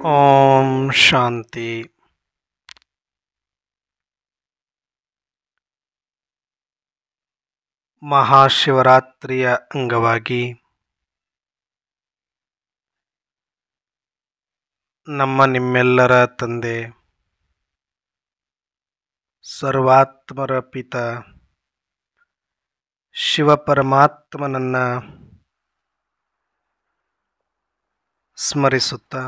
ಓಂ ಶಾಂತಿ. ಮಹಾಶಿವರಾತ್ರಿಯ ಅಂಗವಾಗಿ ನಿಮ್ಮೆಲ್ಲರ ತಂದೆ ಸರ್ವಾತ್ಮರ ಪಿತ ಶಿವಪರಮಾತ್ಮನನ್ನ ಸ್ಮರಿಸುತ್ತಾ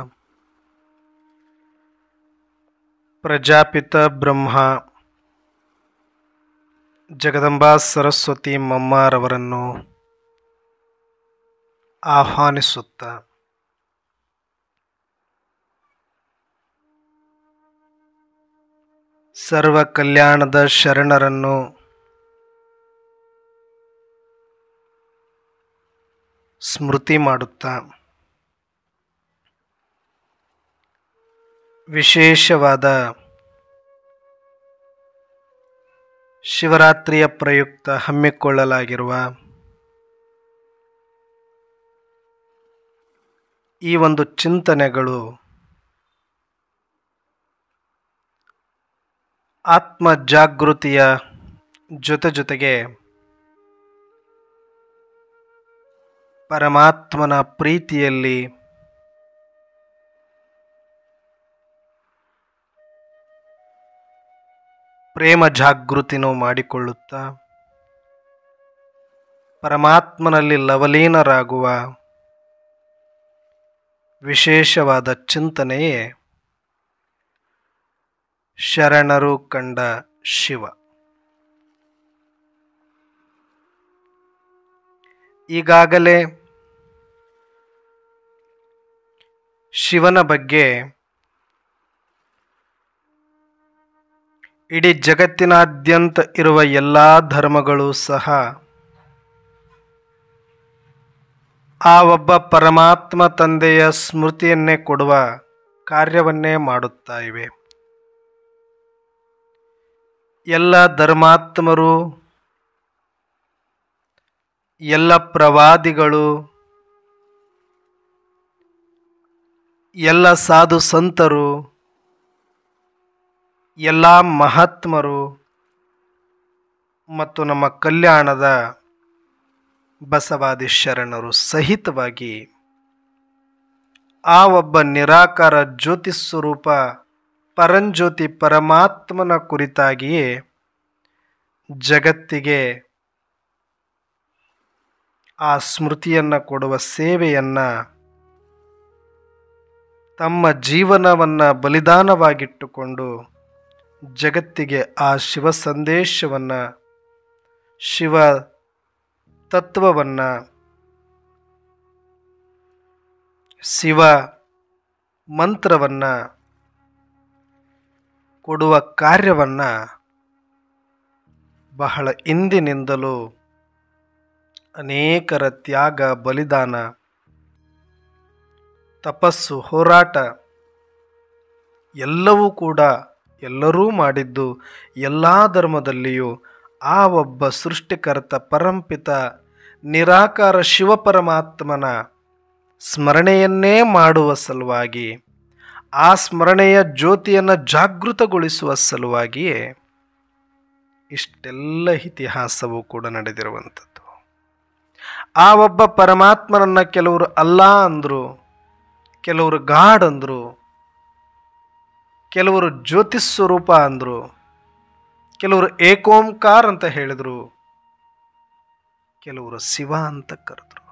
ಪ್ರಜಾಪಿತ ಬ್ರಹ್ಮ ಜಗದಂಬಾ ಸರಸ್ವತಿ ಮಮ್ಮಾರವರನ್ನು ಆಹ್ವಾನಿಸುತ್ತಾ ಸರ್ವ ಕಲ್ಯಾಣದ ಶರಣರನ್ನು ಸ್ಮೃತಿ ಮಾಡುತ್ತಾ ವಿಶೇಷವಾದ ಶಿವರಾತ್ರಿಯ ಪ್ರಯುಕ್ತ ಹಮ್ಮಿಕೊಳ್ಳಲಾಗಿರುವ ಈ ಒಂದು ಚಿಂತನೆಗಳು ಆತ್ಮ ಜಾಗೃತಿಯ ಜೊತೆಗೆ ಪರಮಾತ್ಮನ ಪ್ರೀತಿಯಲ್ಲಿ ಪ್ರೇಮ ಜಾಗೃತಿನೂ ಮಾಡಿಕೊಳ್ಳುತ್ತಾ ಪರಮಾತ್ಮನಲ್ಲಿ ಲವಲೀನರಾಗುವ ವಿಶೇಷವಾದ ಚಿಂತನೆಯೇ ಶರಣರು ಕಂಡ ಶಿವ. ಈಗಾಗಲೇ ಶಿವನ ಬಗ್ಗೆ ಇಡೀ ಜಗತ್ತಿನಾದ್ಯಂತ ಇರುವ ಎಲ್ಲ ಧರ್ಮಗಳು ಸಹ ಆ ಒಬ್ಬ ಪರಮಾತ್ಮ ತಂದೆಯ ಸ್ಮೃತಿಯನ್ನೇ ಕೊಡುವ ಕಾರ್ಯವನ್ನೇ ಮಾಡುತ್ತಾ ಇವೆ. ಎಲ್ಲ ಧರ್ಮಾತ್ಮರು, ಎಲ್ಲ ಪ್ರವಾದಿಗಳು, ಎಲ್ಲ ಸಾಧು ಸಂತರು, ಎಲ್ಲ ಮಹಾತ್ಮರು ಮತ್ತು ನಮ್ಮ ಕಲ್ಯಾಣದ ಬಸವಾದಿ ಶರಣರು ಸಹಿತವಾಗಿ ಆ ಒಬ್ಬ ನಿರಾಕಾರ ಜ್ಯೋತಿ ಸ್ವರೂಪ ಪರಂಜ್ಯೋತಿ ಪರಮಾತ್ಮನ ಕುರಿತಾಗಿಯೇ ಜಗತ್ತಿಗೆ ಆ ಸ್ಮೃತಿಯನ್ನು ಕೊಡುವ ಸೇವೆಯನ್ನು ತಮ್ಮ ಜೀವನವನ್ನು ಬಲಿದಾನವಾಗಿಟ್ಟುಕೊಂಡು ಜಗತ್ತಿಗೆ ಆ ಶಿವ ಸಂದೇಶವನ್ನು, ಶಿವ ತತ್ವವನ್ನು, ಶಿವ ಮಂತ್ರವನ್ನು ಕೊಡುವ ಕಾರ್ಯವನ್ನು ಬಹಳ ಇಂದಿನಿಂದಲೂ ಅನೇಕರ ತ್ಯಾಗ, ಬಲಿದಾನ, ತಪಸ್ಸು, ಹೋರಾಟ ಎಲ್ಲವೂ ಕೂಡ ಎಲ್ಲರೂ ಮಾಡಿದ್ದು ಎಲ್ಲ ಧರ್ಮದಲ್ಲಿಯೂ ಆ ಒಬ್ಬ ಸೃಷ್ಟಿಕರ್ತ ಪರಂಪಿತ ನಿರಾಕಾರ ಶಿವಪರಮಾತ್ಮನ ಸ್ಮರಣೆಯನ್ನೇ ಮಾಡುವ ಸಲುವಾಗಿ, ಆ ಸ್ಮರಣೆಯ ಜ್ಯೋತಿಯನ್ನು ಜಾಗೃತಗೊಳಿಸುವ ಸಲುವಾಗಿಯೇ ಇಷ್ಟೆಲ್ಲ ಇತಿಹಾಸವೂ ಕೂಡ ನಡೆದಿರುವಂಥದ್ದು. ಆ ಒಬ್ಬ ಪರಮಾತ್ಮನನ್ನು ಕೆಲವರು ಅಲ್ಲಾ ಅಂದರು, ಕೆಲವರು ಗಾಡ್ ಅಂದರು, ಕೆಲವರು ಜ್ಯೋತಿ ಸ್ವರೂಪ ಅಂದರು, ಕೆಲವರು ಏಕೋಂಕಾರ ಅಂತ ಹೇಳಿದರು, ಕೆಲವರು ಶಿವ ಅಂತ ಕರೆದರು.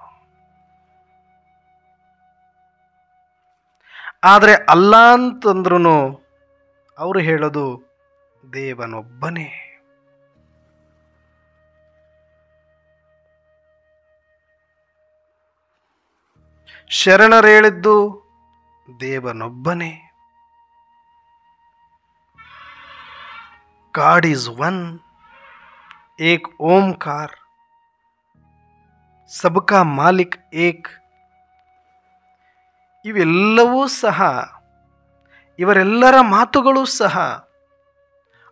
ಆದರೆ ಅಲ್ಲ ಅಂತಂದ್ರೂ ಅವರು ಹೇಳೋದು ದೇವನೊಬ್ಬನೇ. ಶರಣರು ಹೇಳಿದ್ದು ದೇವನೊಬ್ಬನೇ. ಗಾಡ್ ಈಸ್ ಒನ್, ಏಕ್ ಓಂಕಾರ, ಸಬ್ಕಾ ಮಾಲಿಕ್ ಏಕ್. ಇವೆಲ್ಲವೂ ಸಹ, ಇವರೆಲ್ಲರ ಮಾತುಗಳು ಸಹ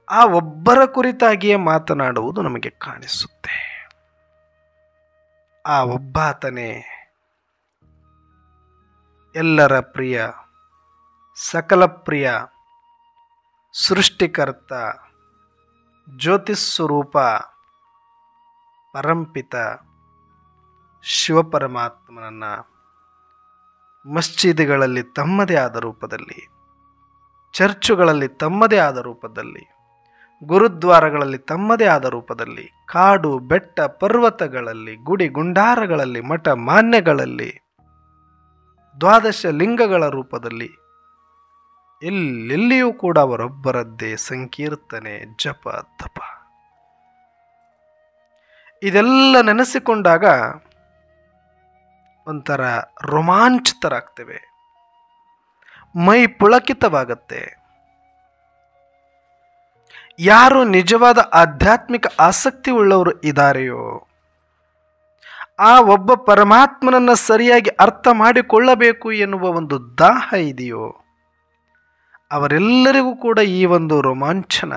ಆ ಒಬ್ಬರ ಕುರಿತಾಗಿಯೇ ಮಾತನಾಡುವುದು ನಮಗೆ ಕಾಣಿಸುತ್ತೆ. ಆ ಒಬ್ಬಾತನೇ ಎಲ್ಲರ ಪ್ರಿಯ ಸಕಲ ಪ್ರಿಯ, ಸೃಷ್ಟಿಕರ್ತ, ಜ್ಯೋತಿಸ್ವರೂಪ ಪರಂಪಿತ ಶಿವಪರಮಾತ್ಮನನ್ನು ಮಸ್ಜಿದ್ಗಳಲ್ಲಿ ತಮ್ಮದೇ ಆದ ರೂಪದಲ್ಲಿ, ಚರ್ಚುಗಳಲ್ಲಿ ತಮ್ಮದೇ ಆದ ರೂಪದಲ್ಲಿ, ಗುರುದ್ವಾರಗಳಲ್ಲಿ ತಮ್ಮದೇ ಆದ ರೂಪದಲ್ಲಿ, ಕಾಡು ಬೆಟ್ಟ ಪರ್ವತಗಳಲ್ಲಿ, ಗುಡಿ ಗುಂಡಾರಗಳಲ್ಲಿ, ಮಠ ಮಾನ್ಯಗಳಲ್ಲಿ, ದ್ವಾದಶ ಲಿಂಗಗಳ ರೂಪದಲ್ಲಿ ಎಲ್ಲೆಲ್ಲಿಯೂ ಕೂಡ ಅವರೊಬ್ಬರದ್ದೇ ಸಂಕೀರ್ತನೆ, ಜಪ, ತಪ. ಇದೆಲ್ಲ ನೆನೆಸಿಕೊಂಡಾಗ ಒಂಥರ ರೋಮಾಂಚಿತರಾಗ್ತೇವೆ, ಮೈ ಪುಳಕಿತವಾಗತ್ತೆ. ಯಾರು ನಿಜವಾದ ಆಧ್ಯಾತ್ಮಿಕ ಆಸಕ್ತಿ ಉಳ್ಳವರು ಇದ್ದಾರೆಯೋ, ಆ ಒಬ್ಬ ಪರಮಾತ್ಮನನ್ನು ಸರಿಯಾಗಿ ಅರ್ಥ ಮಾಡಿಕೊಳ್ಳಬೇಕು ಎನ್ನುವ ಒಂದು ದಾಹ ಇದೆಯೋ, ಅವರೆಲ್ಲರಿಗೂ ಕೂಡ ಈ ಒಂದು ರೋಮಾಂಚನ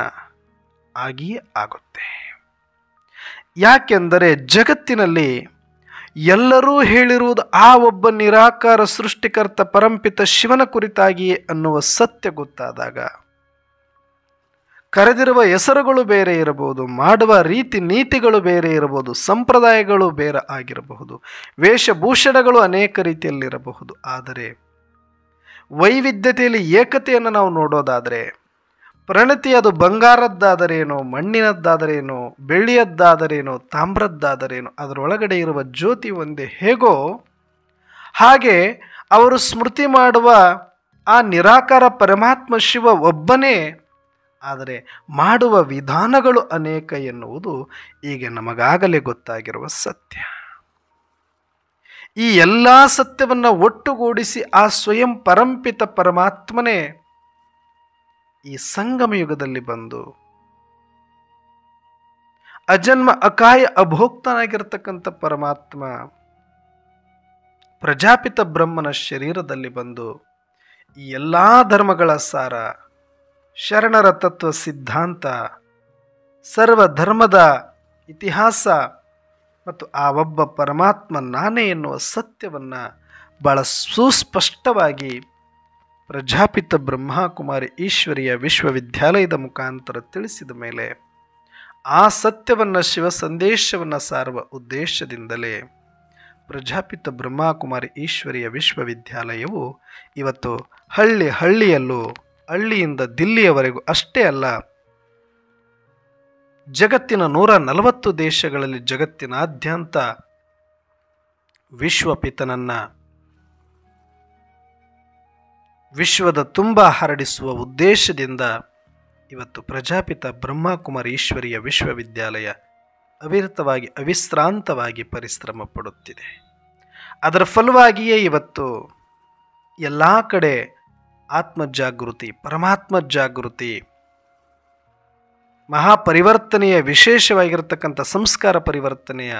ಆಗಿಯೇ ಆಗುತ್ತೆ. ಯಾಕೆಂದರೆ ಜಗತ್ತಿನಲ್ಲಿ ಎಲ್ಲರೂ ಹೇಳಿರುವುದು ಆ ಒಬ್ಬ ನಿರಾಕಾರ ಸೃಷ್ಟಿಕರ್ತ ಪರಂಪಿತ ಶಿವನ ಕುರಿತಾಗಿಯೇ ಅನ್ನುವ ಸತ್ಯ ಗೊತ್ತಾದಾಗ, ಕರೆದಿರುವ ಹೆಸರುಗಳು ಬೇರೆ ಇರಬಹುದು, ಮಾಡುವ ರೀತಿ ನೀತಿಗಳು ಬೇರೆ ಇರಬಹುದು, ಸಂಪ್ರದಾಯಗಳು ಬೇರೆ ಆಗಿರಬಹುದು, ವೇಷಭೂಷಣಗಳು ಅನೇಕ ರೀತಿಯಲ್ಲಿರಬಹುದು. ಆದರೆ ವೈವಿಧ್ಯತೆಯಲ್ಲಿ ಏಕತೆಯನ್ನು ನಾವು ನೋಡೋದಾದರೆ, ಪ್ರಣತಿ ಅದು ಬಂಗಾರದ್ದಾದರೇನೋ, ಮಣ್ಣಿನದ್ದಾದರೇನೋ, ಬೆಳ್ಳಿಯದ್ದಾದರೇನೋ, ತಾಮ್ರದ್ದಾದರೇನೋ, ಅದರೊಳಗಡೆ ಇರುವ ಜ್ಯೋತಿ ಒಂದೇ ಹೇಗೋ ಹಾಗೆ ಅವರು ಸ್ಮೃತಿ ಮಾಡುವ ಆ ನಿರಾಕಾರ ಪರಮಾತ್ಮ ಶಿವ ಒಬ್ಬನೇ. ಆದರೆ ಮಾಡುವ ವಿಧಾನಗಳು ಅನೇಕ ಎನ್ನುವುದು ಈಗ ನಮಗಾಗಲೇ ಗೊತ್ತಾಗಿರುವ ಸತ್ಯ. ಈ ಎಲ್ಲ ಸತ್ಯವನ್ನು ಒಟ್ಟುಗೂಡಿಸಿ ಆ ಸ್ವಯಂ ಪರಂಪಿತ ಪರಮಾತ್ಮನೇ ಈ ಸಂಗಮ ಯುಗದಲ್ಲಿ ಬಂದು ಅಜನ್ಮ ಅಕಾಯ ಅಭೋಕ್ತನಾಗಿರ್ತಕ್ಕಂಥ ಪರಮಾತ್ಮ ಪ್ರಜಾಪಿತ ಬ್ರಹ್ಮನ ಶರೀರದಲ್ಲಿ ಬಂದು ಈ ಎಲ್ಲ ಧರ್ಮಗಳ ಸಾರ, ಶರಣರ ತತ್ವ ಸಿದ್ಧಾಂತ, ಸರ್ವ ಧರ್ಮದ ಇತಿಹಾಸ ಮತ್ತು ಆ ಒಬ್ಬ ಪರಮಾತ್ಮ ನಾನೇ ಎನ್ನುವ ಸತ್ಯವನ್ನು ಬಹಳ ಸುಸ್ಪಷ್ಟವಾಗಿ ಪ್ರಜಾಪಿತ ಬ್ರಹ್ಮಕುಮಾರಿ ಈಶ್ವರಿಯ ವಿಶ್ವವಿದ್ಯಾಲಯದ ಮುಖಾಂತರ ತಿಳಿಸಿದ ಮೇಲೆ, ಆ ಸತ್ಯವನ್ನು ಶಿವ ಸಂದೇಶವನ್ನು ಸಾರುವ ಉದ್ದೇಶದಿಂದಲೇ ಪ್ರಜಾಪಿತ ಬ್ರಹ್ಮಕುಮಾರಿ ಈಶ್ವರಿಯ ವಿಶ್ವವಿದ್ಯಾಲಯವು ಇವತ್ತು ಹಳ್ಳಿಯಲ್ಲೂ, ಹಳ್ಳಿಯಿಂದ ದಿಲ್ಲಿಯವರೆಗೂ ಅಷ್ಟೇ ಅಲ್ಲ, ಜಗತ್ತಿನ 140 ದೇಶಗಳಲ್ಲಿ, ಜಗತ್ತಿನಾದ್ಯಂತ ವಿಶ್ವಪಿತನನ್ನ ವಿಶ್ವದ ತುಂಬ ಹರಡಿಸುವ ಉದ್ದೇಶದಿಂದ ಇವತ್ತು ಪ್ರಜಾಪಿತ ಬ್ರಹ್ಮಕುಮಾರಿ ಈಶ್ವರಿಯ ವಿಶ್ವವಿದ್ಯಾಲಯ ಅವಿರತವಾಗಿ, ಅವಿಶ್ರಾಂತವಾಗಿ ಪರಿಶ್ರಮ ಪಡುತ್ತಿದೆ. ಅದರ ಫಲವಾಗಿಯೇ ಇವತ್ತು ಎಲ್ಲ ಕಡೆ ಆತ್ಮಜಾಗೃತಿ, ಪರಮಾತ್ಮ ಜಾಗೃತಿ, ಮಹಾಪರಿವರ್ತನೆಯ ವಿಶೇಷವಾಗಿರತಕ್ಕಂಥ ಸಂಸ್ಕಾರ ಪರಿವರ್ತನೆಯ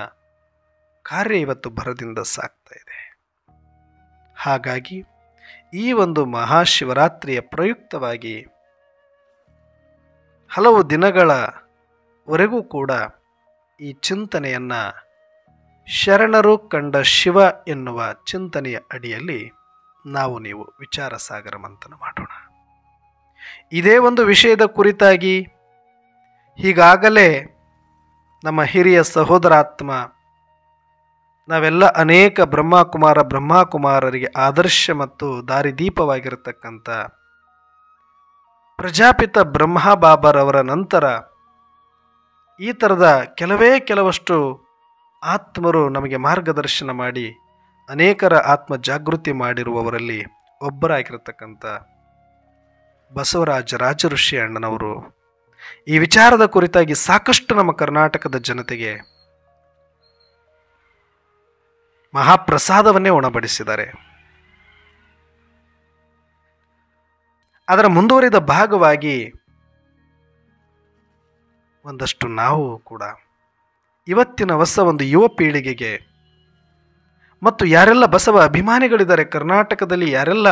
ಕಾರ್ಯ ಇವತ್ತು ಭರದಿಂದ ಸಾಗ್ತಾ ಇದೆ. ಹಾಗಾಗಿ ಈ ಒಂದು ಮಹಾಶಿವರಾತ್ರಿಯ ಪ್ರಯುಕ್ತವಾಗಿ ಹಲವು ದಿನಗಳವರೆಗೂ ಕೂಡ ಈ ಚಿಂತನೆಯನ್ನು ಶರಣರು ಕಂಡ ಶಿವ ಎನ್ನುವ ಚಿಂತನೆಯ ಅಡಿಯಲ್ಲಿ ನಾವು ನೀವು ವಿಚಾರ ಸಾಗರ ಮಂಥನ ಮಾಡೋಣ. ಇದೇ ಒಂದು ವಿಷಯದ ಕುರಿತಾಗಿ ಈಗಾಗಲೇ ನಮ್ಮ ಹಿರಿಯ ಸಹೋದರಾತ್ಮ, ನಾವೆಲ್ಲ ಅನೇಕ ಬ್ರಹ್ಮಕುಮಾರರಿಗೆ ಆದರ್ಶ ಮತ್ತು ದಾರಿದೀಪವಾಗಿರತಕ್ಕಂಥ ಪ್ರಜಾಪಿತ ಬ್ರಹ್ಮ ಬಾಬಾರವರ ನಂತರ ಈ ಥರದ ಕೆಲವಷ್ಟು ಆತ್ಮರು ನಮಗೆ ಮಾರ್ಗದರ್ಶನ ಮಾಡಿ ಅನೇಕರ ಆತ್ಮ ಜಾಗೃತಿ ಮಾಡಿರುವವರಲ್ಲಿ ಒಬ್ಬರಾಗಿರತಕ್ಕಂಥ ಬಸವರಾಜ ರಾಜಋಷಿ ಅಣ್ಣನವರು ಈ ವಿಚಾರದ ಕುರಿತಾಗಿ ಸಾಕಷ್ಟು ನಮ್ಮ ಕರ್ನಾಟಕದ ಜನತೆಗೆ ಮಹಾಪ್ರಸಾದವನ್ನೇ ಉಣಬಡಿಸಿದ್ದಾರೆ. ಅದರ ಮುಂದುವರಿದ ಭಾಗವಾಗಿ ಒಂದಷ್ಟು ನಾವು ಕೂಡ ಇವತ್ತಿನ ಹೊಸ ಒಂದು ಯುವ ಪೀಳಿಗೆಗೆ ಮತ್ತು ಯಾರೆಲ್ಲ ಬಸವ ಅಭಿಮಾನಿಗಳಿದ್ದಾರೆ ಕರ್ನಾಟಕದಲ್ಲಿ, ಯಾರೆಲ್ಲ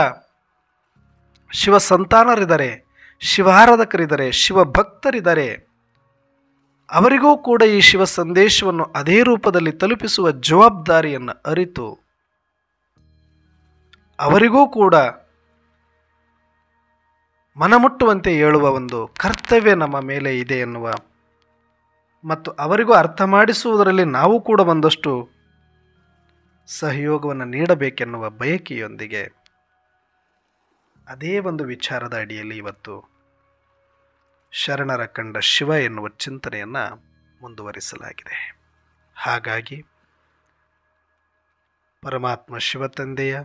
ಶಿವ ಸಂತಾನರಿದ್ದಾರೆ, ಶಿವಾರಾಧಕರಿದ್ದಾರೆ, ಶಿವ ಭಕ್ತರಿದ್ದಾರೆ, ಅವರಿಗೂ ಕೂಡ ಈ ಶಿವ ಸಂದೇಶವನ್ನು ಅದೇ ರೂಪದಲ್ಲಿ ತಲುಪಿಸುವ ಜವಾಬ್ದಾರಿಯನ್ನು ಅರಿತು ಅವರಿಗೂ ಕೂಡ ಮನಮುಟ್ಟುವಂತೆ ಹೇಳುವ ಒಂದು ಕರ್ತವ್ಯ ನಮ್ಮ ಮೇಲೆ ಇದೆ ಎನ್ನುವ ಮತ್ತು ಅವರಿಗೂ ಅರ್ಥ ಮಾಡಿಸುವುದರಲ್ಲಿ ನಾವು ಕೂಡ ಒಂದಷ್ಟು ಸಹಯೋಗವನ್ನು ನೀಡಬೇಕೆನ್ನುವ ಬಯಕೆಯೊಂದಿಗೆ ಅದೇ ಒಂದು ವಿಚಾರದ ಅಡಿಯಲ್ಲಿ ಇವತ್ತು ಶರಣರ ಕಂಡ ಶಿವ ಎನ್ನುವ ಚಿಂತನೆಯನ್ನು ಮುಂದುವರಿಸಲಾಗಿದೆ. ಹಾಗಾಗಿ ಪರಮಾತ್ಮ ಶಿವತಂದೆಯ,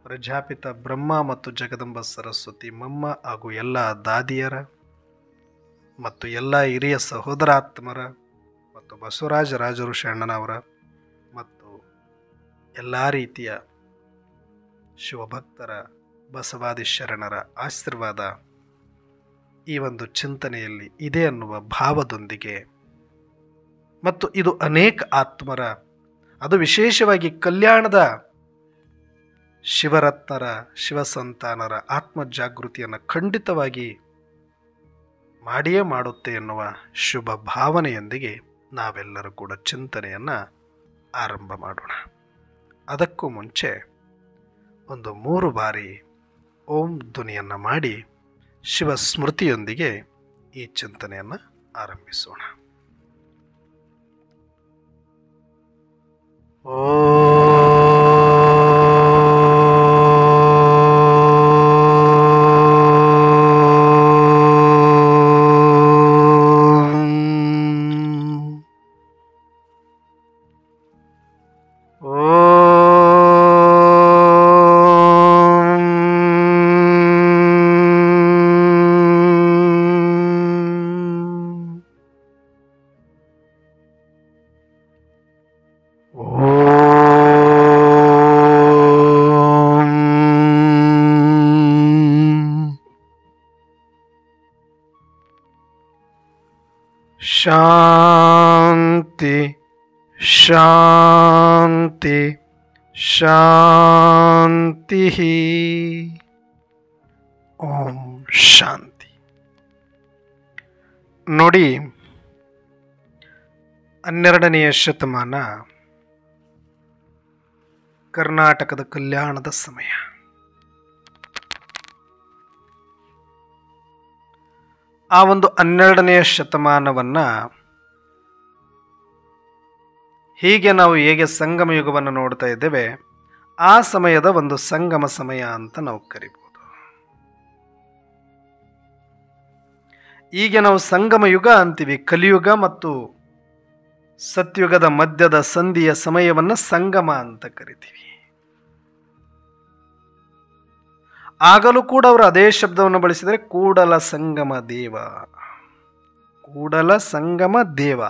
ಪ್ರಜಾಪಿತ ಬ್ರಹ್ಮ ಮತ್ತು ಜಗದಂಬ ಸರಸ್ವತಿ ಮಮ್ಮ ಹಾಗೂ ಎಲ್ಲ ದಾದಿಯರ ಮತ್ತು ಎಲ್ಲ ಹಿರಿಯ ಸಹೋದರಾತ್ಮರ ಮತ್ತು ಬಸವರಾಜ ರಾಜರು ಶರಣನವರ ಮತ್ತು ಎಲ್ಲ ರೀತಿಯ ಶಿವಭಕ್ತರ, ಬಸವಾದಿ ಶರಣರ ಆಶೀರ್ವಾದ ಈ ಒಂದು ಚಿಂತನೆಯಲ್ಲಿ ಇದೆ ಅನ್ನುವ ಭಾವದೊಂದಿಗೆ ಮತ್ತು ಇದು ಅನೇಕ ಆತ್ಮರ, ಅದು ವಿಶೇಷವಾಗಿ ಕಲ್ಯಾಣದ ಶಿವರತ್ನರ, ಶಿವಸಂತಾನರ ಆತ್ಮಜಾಗೃತಿಯನ್ನು ಖಂಡಿತವಾಗಿ ಮಾಡಿಯೇ ಮಾಡುತ್ತೆ ಎನ್ನುವ ಶುಭ ಭಾವನೆಯೊಂದಿಗೆ ನಾವೆಲ್ಲರೂ ಕೂಡ ಚಿಂತನೆಯನ್ನು ಆರಂಭ ಮಾಡೋಣ. ಅದಕ್ಕೂ ಮುಂಚೆ ಒಂದು 3 ಬಾರಿ ಓಂ ಧ್ವನಿಯನ್ನು ಮಾಡಿ ಶಿವ ಸ್ಮೃತಿಯೊಂದಿಗೆ ಈ ಚಿಂತನೆಯನ್ನು ಆರಂಭಿಸೋಣ. ಶಾಂತಿ ಶಾಂತಿ ಶಾಂತಿ. ಓಂ ಶಾಂತಿ. ನೋಡಿ, 12ನೇ ಶತಮಾನ ಕರ್ನಾಟಕದ ಕಲ್ಯಾಣದ ಸಮಯ. ಆ ಒಂದು 12ನೇ ಶತಮಾನವನ್ನು ಹೀಗೆ ನಾವು ಹೇಗೆ ಸಂಗಮ ಯುಗವನ್ನು ನೋಡ್ತಾ ಇದ್ದೇವೆ, ಆ ಸಮಯದ ಒಂದು ಸಂಗಮ ಸಮಯ ಅಂತ ನಾವು ಕರಿಬೋದು. ಈಗ ನಾವು ಸಂಗಮ ಯುಗ ಅಂತೀವಿ. ಕಲಿಯುಗ ಮತ್ತು ಸತ್ಯುಗದ ಮಧ್ಯದ ಸಂಧಿಯ ಸಮಯವನ್ನು ಸಂಗಮ ಅಂತ ಕರಿತೀವಿ. ಆಗಲೂ ಕೂಡ ಅವರು ಅದೇ ಶಬ್ದವನ್ನು ಬಳಸಿದರೆ ಕೂಡಲ ಸಂಗಮ ದೇವ, ಕೂಡಲ ಸಂಗಮ ದೇವ.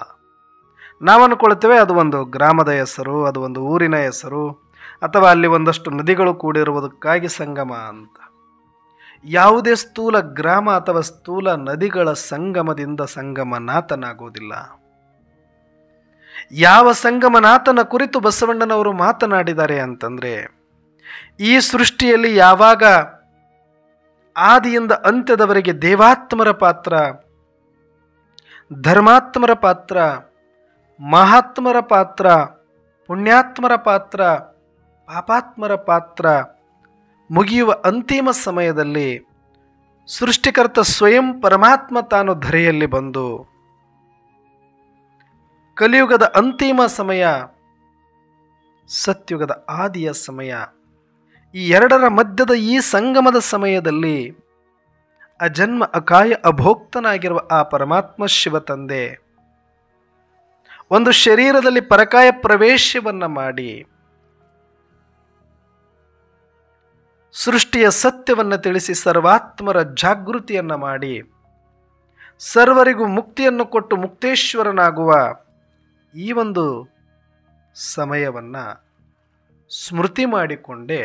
ನಾವು ಅಂದ್ಕೊಳ್ತೇವೆ ಅದು ಒಂದು ಗ್ರಾಮದ ಹೆಸರು, ಅದು ಒಂದು ಊರಿನ ಹೆಸರು, ಅಥವಾ ಅಲ್ಲಿ ಒಂದಷ್ಟು ನದಿಗಳು ಕೂಡಿರುವುದಕ್ಕಾಗಿ ಸಂಗಮ ಅಂತ. ಯಾವುದೇ ಸ್ಥೂಲ ಗ್ರಾಮ ಅಥವಾ ಸ್ಥೂಲ ನದಿಗಳ ಸಂಗಮದಿಂದ ಸಂಗಮನಾಥನಾಗುವುದಿಲ್ಲ. ಯಾವ ಸಂಗಮನಾಥನ ಕುರಿತು ಬಸವಣ್ಣನವರು ಮಾತನಾಡಿದ್ದಾರೆ ಅಂತಂದರೆ, ಈ ಸೃಷ್ಟಿಯಲ್ಲಿ ಯಾವಾಗ ಆದಿಯಿಂದ ಅಂತ್ಯದವರೆಗೆ ದೇವಾತ್ಮರ ಪಾತ್ರ, ಧರ್ಮಾತ್ಮರ ಪಾತ್ರ, ಮಹಾತ್ಮರ ಪಾತ್ರ, ಪುಣ್ಯಾತ್ಮರ ಪಾತ್ರ, ಪಾಪಾತ್ಮರ ಪಾತ್ರ ಮುಗಿಯುವ ಅಂತಿಮ ಸಮಯದಲ್ಲಿ ಸೃಷ್ಟಿಕರ್ತ ಸ್ವಯಂ ಪರಮಾತ್ಮ ತಾನು ಧರೆಯಲ್ಲಿ ಬಂದು ಕಲಿಯುಗದ ಅಂತಿಮ ಸಮಯ, ಸತ್ಯುಗದ ಆದಿಯ ಸಮಯ, ಈ ಎರಡರ ಮಧ್ಯದ ಈ ಸಂಗಮದ ಸಮಯದಲ್ಲಿ ಅಜನ್ಮ ಅಕಾಯ ಅಭೋಕ್ತನಾಗಿರುವ ಆ ಪರಮಾತ್ಮ ಶಿವ ತಂದೆ ಒಂದು ಶರೀರದಲ್ಲಿ ಪರಕಾಯ ಪ್ರವೇಶವನ್ನು ಮಾಡಿ ಸೃಷ್ಟಿಯ ಸತ್ಯವನ್ನು ತಿಳಿಸಿ ಸರ್ವಾತ್ಮರ ಜಾಗೃತಿಯನ್ನು ಮಾಡಿ ಸರ್ವರಿಗೂ ಮುಕ್ತಿಯನ್ನು ಕೊಟ್ಟು ಮುಕ್ತೇಶ್ವರನಾಗುವ ಈ ಒಂದು ಸಮಯವನ್ನು ಸ್ಮೃತಿ ಮಾಡಿಕೊಂಡೇ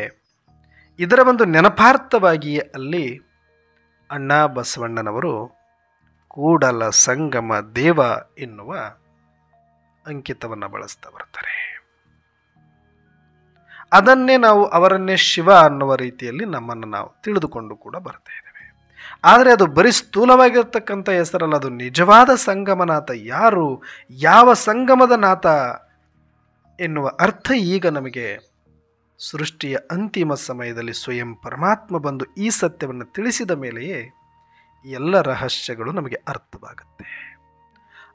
ಇದರ ಒಂದು ನೆನಪಾರ್ಥವಾಗಿಯೇ ಅಲ್ಲಿ ಅಣ್ಣ ಬಸವಣ್ಣನವರು ಕೂಡಲ ಸಂಗಮ ದೇವ ಎನ್ನುವ ಅಂಕಿತವನ್ನು ಬಳಸ್ತಾ ಬರ್ತಾರೆ. ಅದನ್ನೇ ನಾವು ಅವರನ್ನೇ ಶಿವ ಅನ್ನುವ ರೀತಿಯಲ್ಲಿ ನಮ್ಮನ್ನು ನಾವು ತಿಳಿದುಕೊಂಡು ಕೂಡ ಬರ್ತಾ ಇದ್ದೇವೆ. ಆದರೆ ಅದು ಬರೀ ಸ್ಥೂಲವಾಗಿರ್ತಕ್ಕಂಥ ಹೆಸರಲ್ಲ, ಅದು ನಿಜವಾದ ಸಂಗಮನಾಥ ಯಾರು, ಯಾವ ಸಂಗಮದ ನಾಥ ಎನ್ನುವ ಅರ್ಥ ಈಗ ನಮಗೆ ಸೃಷ್ಟಿಯ ಅಂತಿಮ ಸಮಯದಲ್ಲಿ ಸ್ವಯಂ ಪರಮಾತ್ಮ ಬಂದು ಈ ಸತ್ಯವನ್ನು ತಿಳಿಸಿದ ಮೇಲೆಯೇ ಎಲ್ಲ ರಹಸ್ಯಗಳು ನಮಗೆ ಅರ್ಥವಾಗುತ್ತೆ.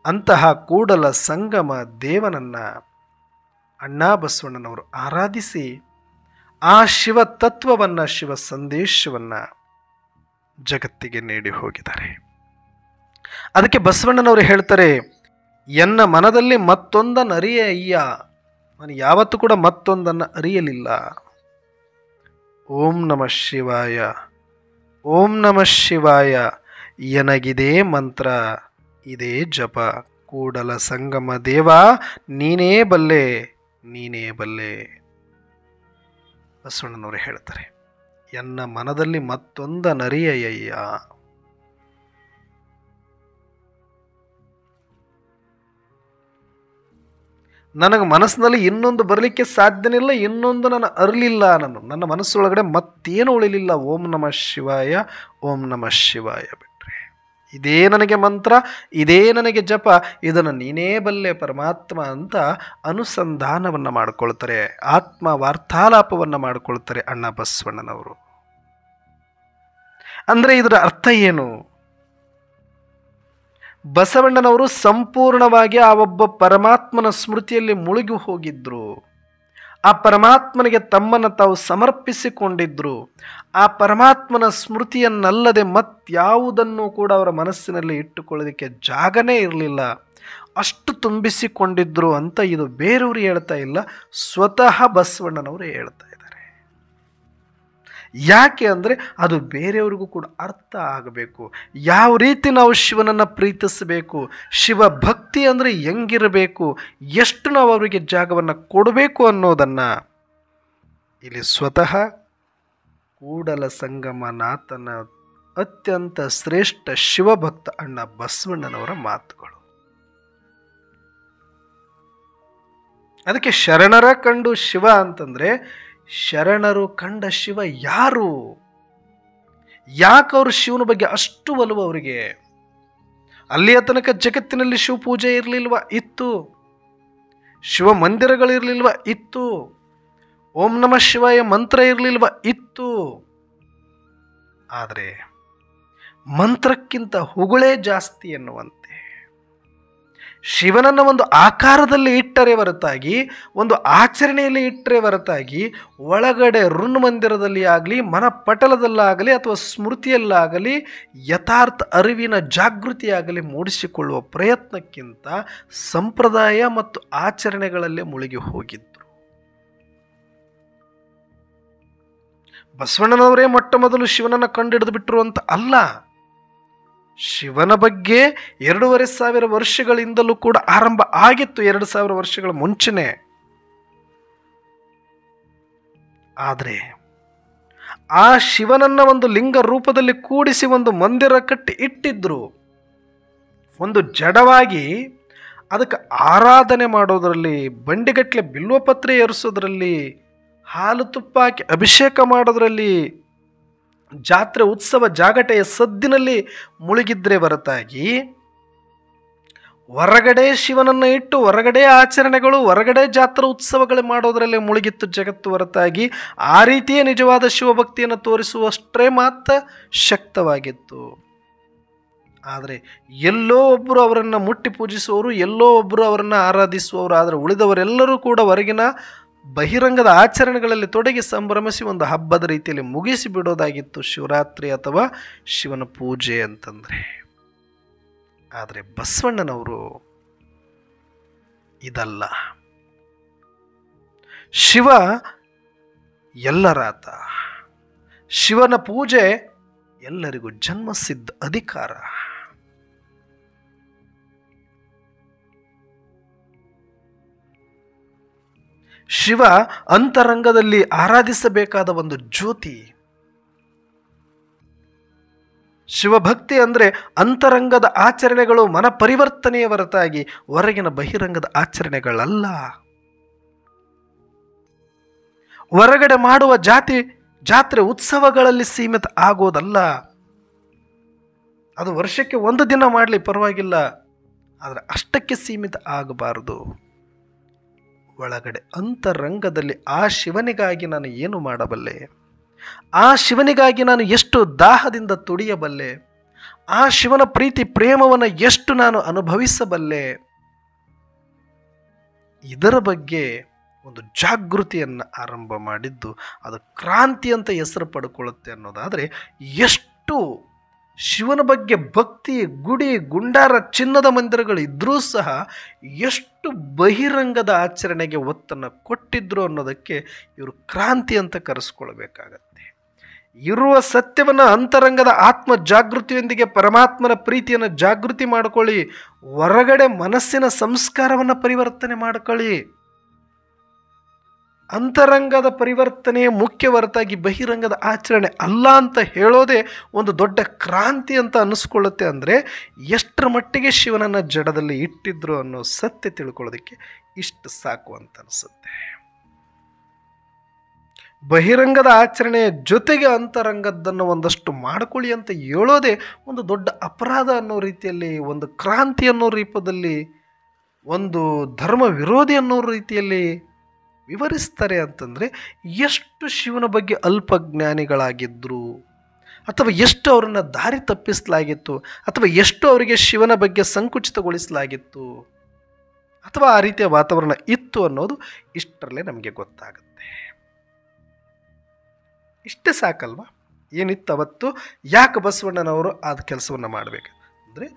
ಅಂತಹ ಕೂಡಲ ಸಂಗಮ ದೇವನನ್ನು ಅಣ್ಣ ಬಸವಣ್ಣನವರು ಆರಾಧಿಸಿ ಆ ಶಿವ ತತ್ವವನ್ನು, ಶಿವ ಸಂದೇಶವನ್ನು ಜಗತ್ತಿಗೆ ನೀಡಿ ಹೋಗಿದ್ದಾರೆ. ಅದಕ್ಕೆ ಬಸವಣ್ಣನವರು ಹೇಳ್ತಾರೆ, ಎನ್ನ ಮನದಲ್ಲಿ ಮತ್ತೊಂದನ್ನು ಅರಿಯ ಅಯ್ಯ, ನಾನು ಯಾವತ್ತೂ ಕೂಡ ಮತ್ತೊಂದನ್ನು ಅರಿಯಲಿಲ್ಲ. ಓಂ ನಮಃ ಶಿವಾಯ, ಓಂ ನಮಃ ಶಿವಾಯ, ಎನಗಿದೇ ಮಂತ್ರ ಇದೇ ಜಪ, ಕೂಡಲ ಸಂಗಮ ದೇವ ನೀನೇ ಬಲ್ಲೆ, ನೀನೇ ಬಲ್ಲೆ. ಬಸವಣ್ಣನವರು ಹೇಳ್ತಾರೆ, ಎನ್ನ ಮನದಲ್ಲಿ ಮತ್ತೊಂದನರಿಯಯ್ಯ. ನನಗೆ ಮನಸ್ಸಿನಲ್ಲಿ ಇನ್ನೊಂದು ಬರಲಿಕ್ಕೆ ಸಾಧ್ಯನಿಲ್ಲ, ಇನ್ನೊಂದು ನಾನು ಅರಲಿಲ್ಲ. ನನ್ನ ಮನಸ್ಸೊಳಗಡೆ ಮತ್ತೇನು ಉಳಿಲಿಲ್ಲ. ಓಂ ನಮಃ ಶಿವಾಯ, ಓಂ ನಮಃ ಶಿವಾಯ ಬಿಟ್ರೆ ಇದೇ ನನಗೆ ಮಂತ್ರ, ಇದೇ ನನಗೆ ಜಪ, ಇದನ್ನು ನೀನೇ ಬಲ್ಲೆ ಪರಮಾತ್ಮ ಅಂತ ಅನುಸಂಧಾನವನ್ನು ಮಾಡಿಕೊಳ್ತಾರೆ, ಆತ್ಮ ವಾರ್ತಾಲಾಪವನ್ನು ಮಾಡಿಕೊಳ್ತಾರೆ ಅಣ್ಣ ಬಸವಣ್ಣನವರು. ಅಂದರೆ ಇದರ ಅರ್ಥ ಏನು? ಬಸವಣ್ಣನವರು ಸಂಪೂರ್ಣವಾಗಿ ಆ ಒಬ್ಬ ಪರಮಾತ್ಮನ ಸ್ಮೃತಿಯಲ್ಲಿ ಮುಳುಗಿ ಹೋಗಿದ್ರು. ಆ ಪರಮಾತ್ಮನಿಗೆ ತಮ್ಮನ್ನು ತಾವು ಸಮರ್ಪಿಸಿಕೊಂಡಿದ್ರು. ಆ ಪರಮಾತ್ಮನ ಸ್ಮೃತಿಯನ್ನಲ್ಲದೆ ಮತ್ಯಾವುದನ್ನು ಕೂಡ ಅವರ ಮನಸ್ಸಿನಲ್ಲಿ ಇಟ್ಟುಕೊಳ್ಳೋದಕ್ಕೆ ಜಾಗನೇ ಇರಲಿಲ್ಲ. ಅಷ್ಟು ತುಂಬಿಸಿಕೊಂಡಿದ್ರು ಅಂತ ಇದು ಬೇರೆಯವರು ಹೇಳ್ತಾ ಇಲ್ಲ, ಸ್ವತಃ ಬಸವಣ್ಣನವರು ಹೇಳ್ತಾ ಇದ್ದಾರೆ. ಯಾಕೆ ಅಂದರೆ ಅದು ಬೇರೆಯವ್ರಿಗೂ ಕೂಡ ಅರ್ಥ ಆಗಬೇಕು. ಯಾವ ರೀತಿ ನಾವು ಶಿವನನ್ನು ಪ್ರೀತಿಸಬೇಕು, ಶಿವ ಭಕ್ತಿ ಅಂದರೆ ಹೆಂಗಿರಬೇಕು, ಎಷ್ಟು ನಾವು ಅವರಿಗೆ ಜಾಗವನ್ನು ಕೊಡಬೇಕು ಅನ್ನೋದನ್ನು ಇಲ್ಲಿ ಸ್ವತಃ ಕೂಡಲ ಸಂಗಮನಾಥನ ಅತ್ಯಂತ ಶ್ರೇಷ್ಠ ಶಿವಭಕ್ತ ಅಣ್ಣ ಬಸವಣ್ಣನವರ ಮಾತುಗಳು. ಅದಕ್ಕೆ ಶರಣರ ಕಂಡು ಶಿವ ಅಂತಂದರೆ, ಶರಣರು ಕಂಡ ಶಿವ ಯಾರು? ಯಾಕೆ ಅವರು ಶಿವನ ಬಗ್ಗೆ ಅಷ್ಟು ಒಲವು ಅವರಿಗೆ? ಅಲ್ಲಿಯ ತನಕ ಜಗತ್ತಿನಲ್ಲಿ ಶಿವ ಪೂಜೆ ಇರಲಿಲ್ವಾ? ಇತ್ತು. ಶಿವ ಮಂದಿರಗಳಿರಲಿಲ್ವಾ? ಇತ್ತು. ಓಂ ನಮಃ ಶಿವಾಯ ಮಂತ್ರ ಇರಲಿಲ್ವಾ? ಇತ್ತು. ಆದರೆ ಮಂತ್ರಕ್ಕಿಂತ ಹುಗುಳೇ ಜಾಸ್ತಿ ಎನ್ನುವಂತೆ ಶಿವನನ್ನು ಒಂದು ಆಕಾರದಲ್ಲಿ ಇಟ್ಟರೆ ಹೊರತಾಗಿ, ಒಂದು ಆಚರಣೆಯಲ್ಲಿ ಇಟ್ಟರೆ ಹೊರತಾಗಿ, ಒಳಗಡೆ ಋನ್ ಮಂದಿರದಲ್ಲಿ ಆಗಲಿ, ಮನಪಟಲದಲ್ಲಾಗಲಿ ಅಥವಾ ಸ್ಮೃತಿಯಲ್ಲಾಗಲಿ ಯಥಾರ್ಥ ಅರಿವಿನ ಜಾಗೃತಿಯಾಗಲಿ ಮೂಡಿಸಿಕೊಳ್ಳುವ ಪ್ರಯತ್ನಕ್ಕಿಂತ ಸಂಪ್ರದಾಯ ಮತ್ತು ಆಚರಣೆಗಳಲ್ಲೇ ಮುಳುಗಿ ಹೋಗಿದ್ರು. ಬಸವಣ್ಣನವರೇ ಮೊಟ್ಟ ಮೊದಲು ಶಿವನನ್ನು ಕಂಡಿಡಿದು ಬಿಟ್ಟರು ಅಂತ ಅಲ್ಲ. ಶಿವನ ಬಗ್ಗೆ 2500 ವರ್ಷಗಳಿಂದಲೂ ಕೂಡ ಆರಂಭ ಆಗಿತ್ತು, 2000 ವರ್ಷಗಳ ಮುಂಚೆನೆ. ಆದರೆ ಆ ಶಿವನನ್ನ ಒಂದು ಲಿಂಗ ರೂಪದಲ್ಲಿ ಕೂಡಿಸಿ ಒಂದು ಮಂದಿರ ಕಟ್ಟಿ ಇಟ್ಟಿದ್ರು. ಒಂದು ಜಡವಾಗಿ ಅದಕ್ಕೆ ಆರಾಧನೆ ಮಾಡೋದರಲ್ಲಿ, ಬಂಡಿಗಟ್ಟಲೆ ಬಿಲ್ವಪತ್ರೆ ಏರಿಸೋದ್ರಲ್ಲಿ, ಹಾಲು ತುಪ್ಪ ಹಾಕಿ ಅಭಿಷೇಕ ಮಾಡೋದ್ರಲ್ಲಿ, ಜಾತ್ರೆ ಉತ್ಸವ ಜಾಗಟೆಯ ಸದ್ದಿನಲ್ಲಿ ಮುಳುಗಿದ್ರೆ ಹೊರತಾಗಿ, ಹೊರಗಡೆ ಶಿವನನ್ನು ಇಟ್ಟು ಹೊರಗಡೆ ಆಚರಣೆಗಳು, ಹೊರಗಡೆ ಜಾತ್ರೆ ಉತ್ಸವಗಳು ಮಾಡೋದರಲ್ಲೇ ಮುಳುಗಿತ್ತು ಜಗತ್ತು ಹೊರತಾಗಿ, ಆ ರೀತಿಯೇ ನಿಜವಾದ ಶಿವಭಕ್ತಿಯನ್ನು ತೋರಿಸುವಷ್ಟೇ ಮಾತ್ರ ಶಕ್ತವಾಗಿತ್ತು. ಆದರೆ ಎಲ್ಲೋ ಒಬ್ಬರು ಅವರನ್ನು ಮುಟ್ಟಿ ಪೂಜಿಸುವವರು, ಎಲ್ಲೋ ಒಬ್ಬರು ಅವರನ್ನು ಆರಾಧಿಸುವವರು. ಆದರೆ ಉಳಿದವರೆಲ್ಲರೂ ಕೂಡ ಹೊರಗಿನ ಬಹಿರಂಗದ ಆಚರಣೆಗಳಲ್ಲಿ ತೊಡಗಿ ಸಂಭ್ರಮಿಸಿ ಒಂದು ಹಬ್ಬದ ರೀತಿಯಲ್ಲಿ ಮುಗಿಸಿ ಬಿಡೋದಾಗಿತ್ತು ಶಿವರಾತ್ರಿ ಅಥವಾ ಶಿವನ ಪೂಜೆ ಅಂತಂದರೆ. ಆದರೆ ಬಸವಣ್ಣನವರು ಇದಲ್ಲ. ಶಿವ ಎಲ್ಲರಾತ. ಶಿವನ ಪೂಜೆ ಎಲ್ಲರಿಗೂ ಜನ್ಮಸಿದ್ಧ ಅಧಿಕಾರ. ಶಿವ ಅಂತರಂಗದಲ್ಲಿ ಆರಾಧಿಸಬೇಕಾದ ಒಂದು ಜ್ಯೋತಿ. ಶಿವಭಕ್ತಿ ಅಂದರೆ ಅಂತರಂಗದ ಆಚರಣೆಗಳು, ಮನ ಪರಿವರ್ತನೆಯ ಹೊರತಾಗಿ ಹೊರಗಿನ ಬಹಿರಂಗದ ಆಚರಣೆಗಳಲ್ಲ. ಹೊರಗಡೆ ಮಾಡುವ ಜಾತ್ರೆ ಉತ್ಸವಗಳಲ್ಲಿ ಸೀಮಿತ ಆಗೋದಲ್ಲ. ಅದು ವರ್ಷಕ್ಕೆ 1 ದಿನ ಮಾಡಲಿ ಪರವಾಗಿಲ್ಲ, ಆದರೆ ಅಷ್ಟಕ್ಕೆ ಸೀಮಿತ ಆಗಬಾರದು. ಒಳಗಡೆ ಅಂತರಂಗದಲ್ಲಿ ಆ ಶಿವನಿಗಾಗಿ ನಾನು ಏನು ಮಾಡಬಲ್ಲೆ, ಆ ಶಿವನಿಗಾಗಿ ನಾನು ಎಷ್ಟು ದಾಹದಿಂದ ತುಡಿಯಬಲ್ಲೆ, ಆ ಶಿವನ ಪ್ರೀತಿ ಪ್ರೇಮವನ್ನು ಎಷ್ಟು ನಾನು ಅನುಭವಿಸಬಲ್ಲೆ, ಇದರ ಬಗ್ಗೆ ಒಂದು ಜಾಗೃತಿಯನ್ನು ಆರಂಭ ಮಾಡಿದ್ದು ಅದು ಕ್ರಾಂತಿ ಅಂತ ಹೆಸರು ಪಡ್ಕೊಳ್ಳುತ್ತೆ ಅನ್ನೋದಾದರೆ, ಎಷ್ಟು ಶಿವನ ಬಗ್ಗೆ ಭಕ್ತಿ, ಗುಡಿ ಗುಂಡಾರ, ಚಿನ್ನದ ಮಂದಿರಗಳು ಇದ್ದರೂ ಸಹ ಎಷ್ಟು ಬಹಿರಂಗದ ಆಚರಣೆಗೆ ಒತ್ತನ್ನು ಕೊಟ್ಟಿದ್ರು ಅನ್ನೋದಕ್ಕೆ ಇವರು ಕ್ರಾಂತಿ ಅಂತ ಕರೆಸ್ಕೊಳ್ಬೇಕಾಗತ್ತೆ. ಇರುವ ಸತ್ಯವನ್ನು ಅಂತರಂಗದ ಆತ್ಮ ಜಾಗೃತಿಯೊಂದಿಗೆ ಪರಮಾತ್ಮನ ಪ್ರೀತಿಯನ್ನು ಜಾಗೃತಿ ಮಾಡ್ಕೊಳ್ಳಿ. ಹೊರಗಡೆ ಮನಸ್ಸಿನ ಸಂಸ್ಕಾರವನ್ನು ಪರಿವರ್ತನೆ ಮಾಡ್ಕೊಳ್ಳಿ. ಅಂತರಂಗದ ಪರಿವರ್ತನೆಯೇ ಮುಖ್ಯ ಹೊರತಾಗಿ ಬಹಿರಂಗದ ಆಚರಣೆ ಅಲ್ಲ ಅಂತ ಹೇಳೋದೇ ಒಂದು ದೊಡ್ಡ ಕ್ರಾಂತಿ ಅಂತ ಅನ್ನಿಸ್ಕೊಳ್ಳುತ್ತೆ. ಅಂದರೆ ಎಷ್ಟರ ಮಟ್ಟಿಗೆ ಶಿವನನ್ನು ಜಡದಲ್ಲಿ ಇಟ್ಟಿದ್ರು ಅನ್ನೋ ಸತ್ಯ ತಿಳ್ಕೊಳ್ಳೋದಕ್ಕೆ ಇಷ್ಟು ಸಾಕು ಅಂತ ಅನಿಸುತ್ತೆ. ಬಹಿರಂಗದ ಆಚರಣೆಯ ಜೊತೆಗೆ ಅಂತರಂಗದ್ದನ್ನು ಒಂದಷ್ಟು ಮಾಡ್ಕೊಳ್ಳಿ ಅಂತ ಹೇಳೋದೇ ಒಂದು ದೊಡ್ಡ ಅಪರಾಧ ಅನ್ನೋ ರೀತಿಯಲ್ಲಿ, ಒಂದು ಕ್ರಾಂತಿ ಅನ್ನೋ ರೂಪದಲ್ಲಿ, ಒಂದು ಧರ್ಮ ವಿರೋಧಿ ಅನ್ನೋ ರೀತಿಯಲ್ಲಿ ವಿವರಿಸ್ತಾರೆ. ಅಂತಂದರೆ ಎಷ್ಟು ಶಿವನ ಬಗ್ಗೆ ಅಲ್ಪಜ್ಞಾನಿಗಳಾಗಿದ್ದರು, ಅಥವಾ ಎಷ್ಟು ಅವರನ್ನು ದಾರಿ ತಪ್ಪಿಸಲಾಗಿತ್ತು, ಅಥವಾ ಎಷ್ಟು ಅವರಿಗೆ ಶಿವನ ಬಗ್ಗೆ ಸಂಕುಚಿತಗೊಳಿಸಲಾಗಿತ್ತು, ಅಥವಾ ಆ ರೀತಿಯ ವಾತಾವರಣ ಇತ್ತು ಅನ್ನೋದು ಇಷ್ಟರಲ್ಲೇ ನಮಗೆ ಗೊತ್ತಾಗುತ್ತೆ. ಇಷ್ಟೇ ಸಾಕಲ್ವಾ? ಏನಿತ್ತು ಅವತ್ತು? ಯಾಕೆ ಬಸವಣ್ಣನವರು ಆ ಕೆಲಸವನ್ನು ಮಾಡಬೇಕು ಅಂದರೆ,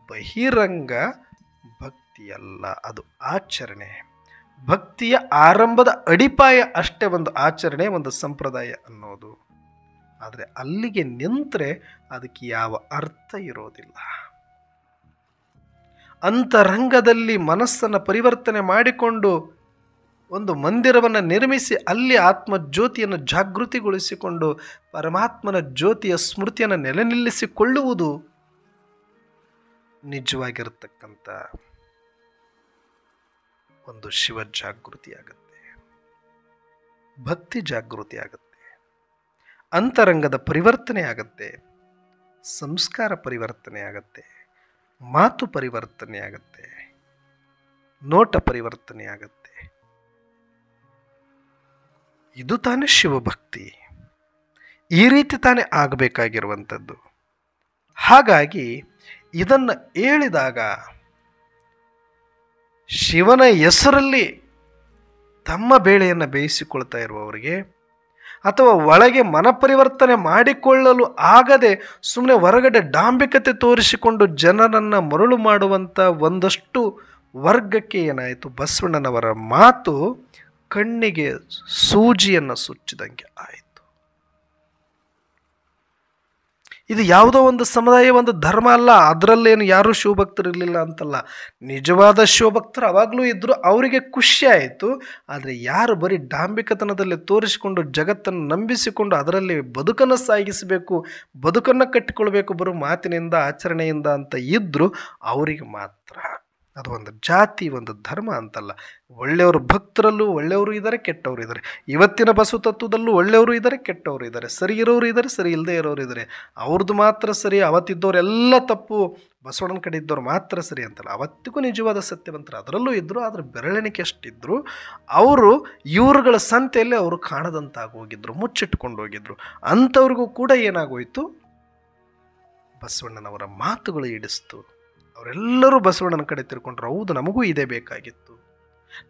ಬಹಿರಂಗ ಭಕ್ತಿಯಲ್ಲ, ಅದು ಆಚರಣೆ. ಭಕ್ತಿಯ ಆರಂಭದ ಅಡಿಪಾಯ ಅಷ್ಟೇ ಒಂದು ಆಚರಣೆ, ಒಂದು ಸಂಪ್ರದಾಯ ಅನ್ನೋದು. ಆದರೆ ಅಲ್ಲಿಗೆ ನಿಂತರೆ ಅದಕ್ಕೆ ಯಾವ ಅರ್ಥ ಇರೋದಿಲ್ಲ. ಅಂತರಂಗದಲ್ಲಿ ಮನಸ್ಸನ್ನು ಪರಿವರ್ತನೆ ಮಾಡಿಕೊಂಡು ಒಂದು ಮಂದಿರವನ್ನು ನಿರ್ಮಿಸಿ ಅಲ್ಲಿ ಆತ್ಮ ಜ್ಯೋತಿಯನ್ನು ಜಾಗೃತಿಗೊಳಿಸಿಕೊಂಡು ಪರಮಾತ್ಮನ ಜ್ಯೋತಿಯ ಸ್ಮೃತಿಯನ್ನು ನೆಲೆ ನಿಲ್ಲಿಸಿಕೊಳ್ಳುವುದು ನಿಜವಾಗಿರತಕ್ಕಂಥ ಒಂದು ಶಿವ ಜಾಗೃತಿ ಆಗುತ್ತೆ, ಭಕ್ತಿ ಜಾಗೃತಿ ಆಗುತ್ತೆ, ಅಂತರಂಗದ ಪರಿವರ್ತನೆ ಆಗುತ್ತೆ, ಸಂಸ್ಕಾರ ಪರಿವರ್ತನೆ ಆಗುತ್ತೆ, ಮಾತು ಪರಿವರ್ತನೆ ಆಗುತ್ತೆ, ನೋಟ ಪರಿವರ್ತನೆ ಆಗುತ್ತೆ. ಇದು ತಾನೇ ಶಿವಭಕ್ತಿ. ಈ ರೀತಿ ತಾನೇ ಆಗಬೇಕಾಗಿರುವಂಥದ್ದು. ಹಾಗಾಗಿ ಇದನ್ನು ಹೇಳಿದಾಗ ಶಿವನ ಹೆಸರಲ್ಲಿ ತಮ್ಮ ಬೇಳೆಯನ್ನು ಬೇಯಿಸಿಕೊಳ್ತಾ ಇರುವವರಿಗೆ, ಅಥವಾ ಒಳಗೆ ಮನಪರಿವರ್ತನೆ ಮಾಡಿಕೊಳ್ಳಲು ಆಗದೆ ಸುಮ್ಮನೆ ಹೊರಗಡೆ ಡಾಂಬಿಕತೆ ತೋರಿಸಿಕೊಂಡು ಜನರನ್ನು ಮರಳು ಮಾಡುವಂಥ ಒಂದಷ್ಟು ವರ್ಗಕ್ಕೆ ಏನಾಯಿತು, ಬಸವಣ್ಣನವರ ಮಾತು ಕಣ್ಣಿಗೆ ಸೂಜಿಯನ್ನು ಸುಚ್ಚಿದಂಗೆ ಆಯಿತು. ಇದು ಯಾವುದೋ ಒಂದು ಸಮುದಾಯ, ಒಂದು ಧರ್ಮ ಅಲ್ಲ. ಅದರಲ್ಲೇನು ಯಾರೂ ಶಿವಭಕ್ತರಿರಲಿಲ್ಲ ಅಂತಲ್ಲ. ನಿಜವಾದ ಶಿವಭಕ್ತರು ಅವಾಗಲೂ ಇದ್ದರು, ಅವರಿಗೆ ಖುಷಿ ಆಯಿತು. ಆದರೆ ಯಾರು ಬರೀ ಡಾಂಬಿಕತನದಲ್ಲಿ ತೋರಿಸಿಕೊಂಡು ಜಗತ್ತನ್ನು ನಂಬಿಸಿಕೊಂಡು ಅದರಲ್ಲಿ ಬದುಕನ್ನು ಸಾಗಿಸಬೇಕು, ಬದುಕನ್ನು ಕಟ್ಟಿಕೊಳ್ಬೇಕು ಬರೋ ಮಾತಿನಿಂದ ಆಚರಣೆಯಿಂದ ಅಂತ ಇದ್ದರು, ಅವರಿಗೆ ಮಾತ್ರ ಅದು ಒಂದು ಜಾತಿ, ಒಂದು ಧರ್ಮ ಅಂತಲ್ಲ. ಒಳ್ಳೆಯವರು ಭಕ್ತರಲ್ಲೂ ಒಳ್ಳೆಯವರು ಇದ್ದಾರೆ, ಕೆಟ್ಟವರು ಇದ್ದಾರೆ. ಇವತ್ತಿನ ಬಸವ ತತ್ವದಲ್ಲೂ ಒಳ್ಳೆಯವರು ಇದ್ದಾರೆ, ಕೆಟ್ಟವರು ಇದ್ದಾರೆ, ಸರಿ ಇರೋರು ಇದ್ದಾರೆ, ಸರಿ ಇಲ್ಲದೆ ಇರೋರು ಇದ್ದಾರೆ. ಅವ್ರದ್ದು ಮಾತ್ರ ಸರಿ, ಅವತ್ತಿದ್ದವರೆಲ್ಲ ತಪ್ಪು, ಬಸವಣ್ಣನ ಕಡೆ ಇದ್ದವ್ರು ಮಾತ್ರ ಸರಿ ಅಂತಲ್ಲ. ಅವತ್ತಿಗೂ ನಿಜವಾದ ಸತ್ಯವಂತರು ಅದರಲ್ಲೂ ಇದ್ದರು, ಆದರೆ ಬೆರಳೆಣಿಕೆ ಅಷ್ಟಿದ್ದರು. ಅವರು ಇವರುಗಳ ಸಂತೆಯಲ್ಲಿ ಅವರು ಕಾಣದಂತಾಗೋಗಿದ್ರು, ಮುಚ್ಚಿಟ್ಕೊಂಡು ಹೋಗಿದ್ರು. ಅಂಥವ್ರಿಗೂ ಕೂಡ ಏನಾಗೋಯಿತು, ಬಸವಣ್ಣನವರ ಮಾತುಗಳು ಹಿಡಿಸ್ತು. ಅವರೆಲ್ಲರೂ ಬಸವಣ್ಣನ ಕಡೆ ತಿರ್ಕೊಂಡ್ರು. ಹೌದು, ನಮಗೂ ಇದೇ ಬೇಕಾಗಿತ್ತು,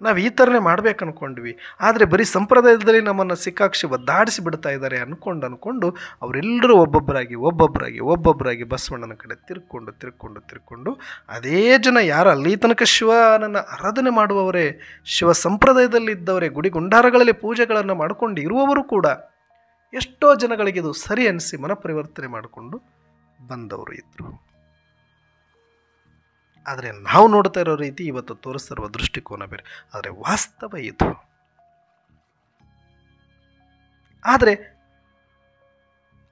ನಾವು ಈ ಥರನೇ ಮಾಡ್ಬೇಕು ಅಂದ್ಕೊಂಡ್ವಿ. ಆದರೆ ಬರೀ ಸಂಪ್ರದಾಯದಲ್ಲಿ ನಮ್ಮನ್ನು ಸಿಕ್ಕಾಕ್ಷಿ ಒದ್ದಾಡಿಸಿ ಬಿಡ್ತಾ ಇದ್ದಾರೆ ಅಂದ್ಕೊಂಡು ಅವರೆಲ್ಲರೂ ಒಬ್ಬೊಬ್ಬರಾಗಿ ಬಸವಣ್ಣನ ಕಡೆ ತಿರ್ಕೊಂಡು ಅದೇ ಜನ ಯಾರು ಅಲ್ಲಿ ತನಕ ಶಿವನನ್ನು ಆರಾಧನೆ ಮಾಡುವವರೇ, ಶಿವ ಸಂಪ್ರದಾಯದಲ್ಲಿ ಇದ್ದವರೇ, ಗುಡಿ ಗುಂಡಾರಗಳಲ್ಲಿ ಪೂಜೆಗಳನ್ನು ಮಾಡಿಕೊಂಡು ಇರುವವರು ಕೂಡ ಎಷ್ಟೋ ಜನಗಳಿಗೆ ಇದು ಸರಿ ಅನಿಸಿ ಮನಪರಿವರ್ತನೆ ಮಾಡಿಕೊಂಡು ಬಂದವರು ಇದ್ದರು. ಆದರೆ ನಾವು ನೋಡ್ತಾ ಇರೋ ರೀತಿ, ಇವತ್ತು ತೋರಿಸ್ತಿರುವ ದೃಷ್ಟಿಕೋನ ಬೇರೆ. ಆದರೆ ವಾಸ್ತವ ಇದು. ಆದರೆ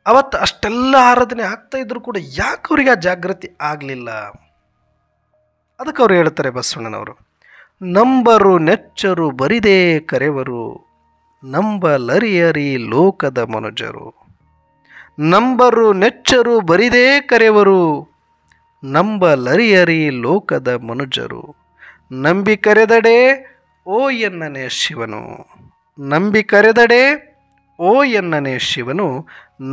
ಅವತ್ತು ಅಷ್ಟೆಲ್ಲ ಆರಾಧನೆ ಆಗ್ತಾ ಇದ್ರು ಕೂಡ ಯಾಕೆ ಅವರಿಗೆ ಆ ಜಾಗೃತಿ ಆಗಲಿಲ್ಲ? ಅದಕ್ಕೆ ಅವ್ರು ಹೇಳ್ತಾರೆ ಬಸವಣ್ಣನವರು, ನಂಬರು ನೆಚ್ಚರು ಬರಿದೇ ಕರೆವರು, ನಂಬಲರಿಯರಿ ಲೋಕದ ಮನುಜರು. ನಂಬರು ನೆಚ್ಚರು ಬರಿದೇ ಕರೆವರು, ನಂಬಲರಿಯರಿ ಲೋಕದ ಮನುಜರು. ನಂಬಿ ಕರೆದಡೆ ಓ ಎನ್ನನೆ ಶಿವನು, ನಂಬಿ ಕರೆದಡೆ ಓ ಎನ್ನನೆ ಶಿವನು,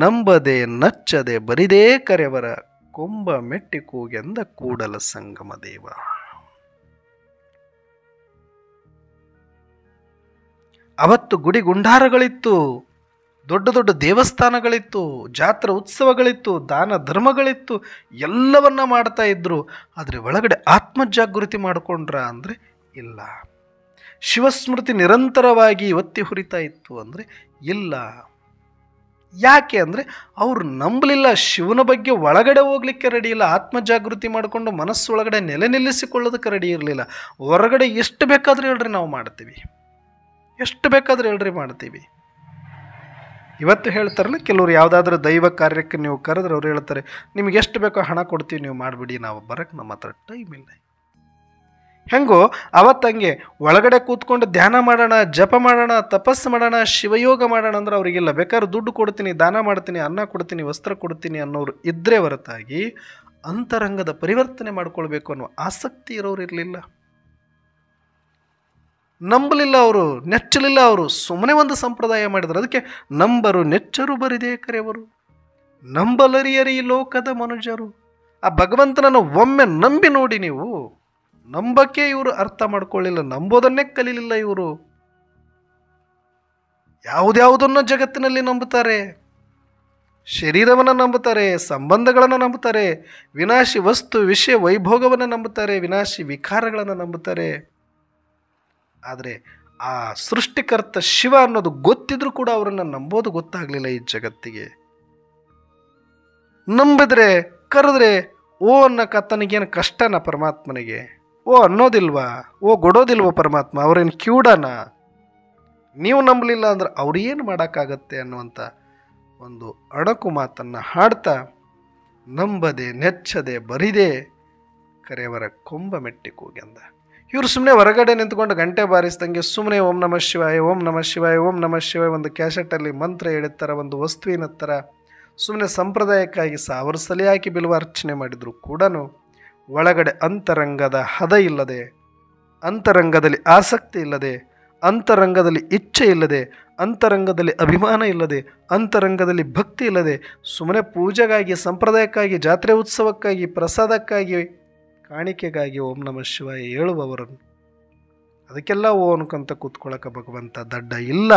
ನಂಬದೆ ನಚ್ಚದೆ ಬರಿದೇ ಕರೆವರ ಕೊಂಬ ಮೆಟ್ಟಿ ಕೂಗೆಂದ ಕೂಡಲ ಸಂಗಮ ದೇವ. ಅವತ್ತು ಗುಡಿ ಗುಂಡಾರಗಳಿತ್ತು, ದೊಡ್ಡ ದೊಡ್ಡ ದೇವಸ್ಥಾನಗಳಿತ್ತು, ಜಾತ್ರಾ ಉತ್ಸವಗಳಿತ್ತು, ದಾನ ಧರ್ಮಗಳಿತ್ತು, ಎಲ್ಲವನ್ನ ಮಾಡ್ತಾ ಇದ್ರು. ಆದರೆ ಒಳಗಡೆ ಆತ್ಮಜಾಗೃತಿ ಮಾಡಿಕೊಂಡ್ರ ಅಂದರೆ ಇಲ್ಲ. ಶಿವಸ್ಮೃತಿ ನಿರಂತರವಾಗಿ ಒತ್ತಿ ಹುರಿತಾ ಇತ್ತು ಅಂದರೆ ಇಲ್ಲ. ಯಾಕೆ ಅಂದರೆ ಅವರು ನಂಬಲಿಲ್ಲ, ಶಿವನ ಬಗ್ಗೆ ಒಳಗಡೆ ಹೋಗ್ಲಿಕ್ಕೆ ರೆಡಿ ಇಲ್ಲ. ಆತ್ಮಜಾಗೃತಿ ಮಾಡಿಕೊಂಡು ಮನಸ್ಸೊಳಗಡೆ ನೆಲೆ ನಿಲ್ಲಿಸಿಕೊಳ್ಳೋದಕ್ಕೆ ರೆಡಿ ಇರಲಿಲ್ಲ. ಹೊರಗಡೆ ಎಷ್ಟು ಬೇಕಾದರೂ ಹೇಳ್ರಿ ನಾವು ಮಾಡ್ತೀವಿ, ಎಷ್ಟು ಬೇಕಾದರೂ ಹೇಳ್ರಿ ಮಾಡ್ತೀವಿ. ಇವತ್ತು ಹೇಳ್ತಾರಲ್ಲ ಕೆಲವರು, ಯಾವುದಾದ್ರೂ ದೈವ ಕಾರ್ಯಕ್ಕೆ ನೀವು ಕರೆದ್ರೆ ಅವ್ರು ಹೇಳ್ತಾರೆ, ನಿಮ್ಗೆ ಎಷ್ಟು ಬೇಕೋ ಹಣ ಕೊಡ್ತೀವಿ, ನೀವು ಮಾಡಿಬಿಡಿ, ನಾವು ಬರೋಕ್ಕೆ ನಮ್ಮ ಹತ್ರ ಟೈಮ್ ಇಲ್ಲ. ಹೆಂಗೋ ಅವತ್ತಂಗೆ ಒಳಗಡೆ ಕೂತ್ಕೊಂಡು ಧ್ಯಾನ ಮಾಡೋಣ, ಜಪ ಮಾಡೋಣ, ತಪಸ್ಸು ಮಾಡೋಣ, ಶಿವಯೋಗ ಮಾಡೋಣ ಅಂದ್ರೆ ಅವರಿಗಿಲ್ಲ. ಬೇಕಾದ್ರೆ ದುಡ್ಡು ಕೊಡ್ತೀನಿ, ದಾನ ಮಾಡ್ತೀನಿ, ಅನ್ನ ಕೊಡ್ತೀನಿ, ವಸ್ತ್ರ ಕೊಡ್ತೀನಿ ಅನ್ನೋರು ಇದ್ದರೆ ಹೊರತಾಗಿ ಅಂತರಂಗದ ಪರಿವರ್ತನೆ ಮಾಡ್ಕೊಳ್ಬೇಕು ಅನ್ನೋ ಆಸಕ್ತಿ ಇರೋರು ಇರಲಿಲ್ಲ. ನಂಬಲಿಲ್ಲ ಅವರು, ನೆಚ್ಚಲಿಲ್ಲ ಅವರು, ಸುಮ್ಮನೆ ಒಂದು ಸಂಪ್ರದಾಯ ಮಾಡಿದ್ರು. ಅದಕ್ಕೆ ನಂಬರು ನೆಚ್ಚರು ಬರಿದೇ ಕರೆವರು, ನಂಬಲರಿಯರಿ ಲೋಕದ ಮನುಜರು. ಆ ಭಗವಂತನನ್ನು ಒಮ್ಮೆ ನಂಬಿ ನೋಡಿ ನೀವು. ನಂಬಕ್ಕೆ ಇವರು ಅರ್ಥ ಮಾಡ್ಕೊಳ್ಳಿಲ್ಲ, ನಂಬೋದನ್ನೇ ಕಲೀಲಿಲ್ಲ ಇವರು. ಯಾವುದ್ಯಾವುದನ್ನು ಜಗತ್ತಿನಲ್ಲಿ ನಂಬುತ್ತಾರೆ, ಶರೀರವನ್ನು ನಂಬುತ್ತಾರೆ, ಸಂಬಂಧಗಳನ್ನು ನಂಬುತ್ತಾರೆ, ವಿನಾಶಿ ವಸ್ತು ವಿಷಯ ವೈಭೋಗವನ್ನು ನಂಬುತ್ತಾರೆ, ವಿನಾಶಿ ವಿಕಾರಗಳನ್ನು ನಂಬುತ್ತಾರೆ. ಆದರೆ ಆ ಸೃಷ್ಟಿಕರ್ತ ಶಿವ ಅನ್ನೋದು ಗೊತ್ತಿದ್ರೂ ಕೂಡ ಅವರನ್ನು ನಂಬೋದು ಗೊತ್ತಾಗಲಿಲ್ಲ ಈ ಜಗತ್ತಿಗೆ. ನಂಬಿದ್ರೆ ಕರೆದ್ರೆ ಓ ಅನ್ನೋ ಕತ್ತನಿಗೇನು ಕಷ್ಟನ ಪರಮಾತ್ಮನಿಗೆ? ಓ ಅನ್ನೋದಿಲ್ವಾ? ಓ ಕೊಡೋದಿಲ್ವ ಪರಮಾತ್ಮ? ಅವ್ರೇನು ಕ್ಯೂಡನ? ನೀವು ನಂಬಲಿಲ್ಲ ಅಂದ್ರೆ ಅವ್ರು ಏನು ಮಾಡೋಕ್ಕಾಗತ್ತೆ ಅನ್ನುವಂಥ ಒಂದು ಅಣಕು ಮಾತನ್ನು ಹಾಡ್ತಾ, ನಂಬದೆ ನೆಚ್ಚದೆ ಬರಿದೆ ಕರೆಯವರ ಕೊಂಬ ಮೆಟ್ಟಿ ಕೂಗೆಂದ. ಇವರು ಸುಮ್ಮನೆ ಹೊರಗಡೆ ನಿಂತ್ಕೊಂಡು ಗಂಟೆ ಬಾರಿಸ್ದಂಗೆ ಸುಮ್ಮನೆ ಓಂ ನಮಃ ಶಿವಾಯ, ಓಂ ನಮಃ ಶಿವಾಯ, ಓಂ ನಮಃ ಶಿವಾಯ ಒಂದು ಕ್ಯಾಸೆಟಲ್ಲಿ ಮಂತ್ರ ಹೇಳಿದ ಒಂದು ವಸ್ತುವಿನ ಥರ ಸುಮ್ಮನೆ ಸಂಪ್ರದಾಯಕ್ಕಾಗಿ 1000 ಸಲ ಹಾಕಿ ಬಿಲ್ವ ಅರ್ಚನೆ ಮಾಡಿದ್ರು ಕೂಡ ಒಳಗಡೆ ಅಂತರಂಗದ ಹದ ಇಲ್ಲದೆ, ಅಂತರಂಗದಲ್ಲಿ ಆಸಕ್ತಿ ಇಲ್ಲದೆ, ಅಂತರಂಗದಲ್ಲಿ ಇಚ್ಛೆ ಇಲ್ಲದೆ, ಅಂತರಂಗದಲ್ಲಿ ಅಭಿಮಾನ ಇಲ್ಲದೆ, ಅಂತರಂಗದಲ್ಲಿ ಭಕ್ತಿ ಇಲ್ಲದೆ, ಸುಮ್ಮನೆ ಪೂಜೆಗಾಗಿ, ಸಂಪ್ರದಾಯಕ್ಕಾಗಿ, ಜಾತ್ರೆ ಉತ್ಸವಕ್ಕಾಗಿ, ಪ್ರಸಾದಕ್ಕಾಗಿ, ಕಾಣಿಕೆಗಾಗಿ ಓಂ ನಮಃ ಶಿವಾಯ ಹೇಳುವವರನ್ನು ಅದಕ್ಕೆಲ್ಲ ಓ ಅನ್ಕೊಂತ ಕೂತ್ಕೊಳ್ಳೋಕೆ ಭಗವಂತ ದಡ್ಡ ಇಲ್ಲ.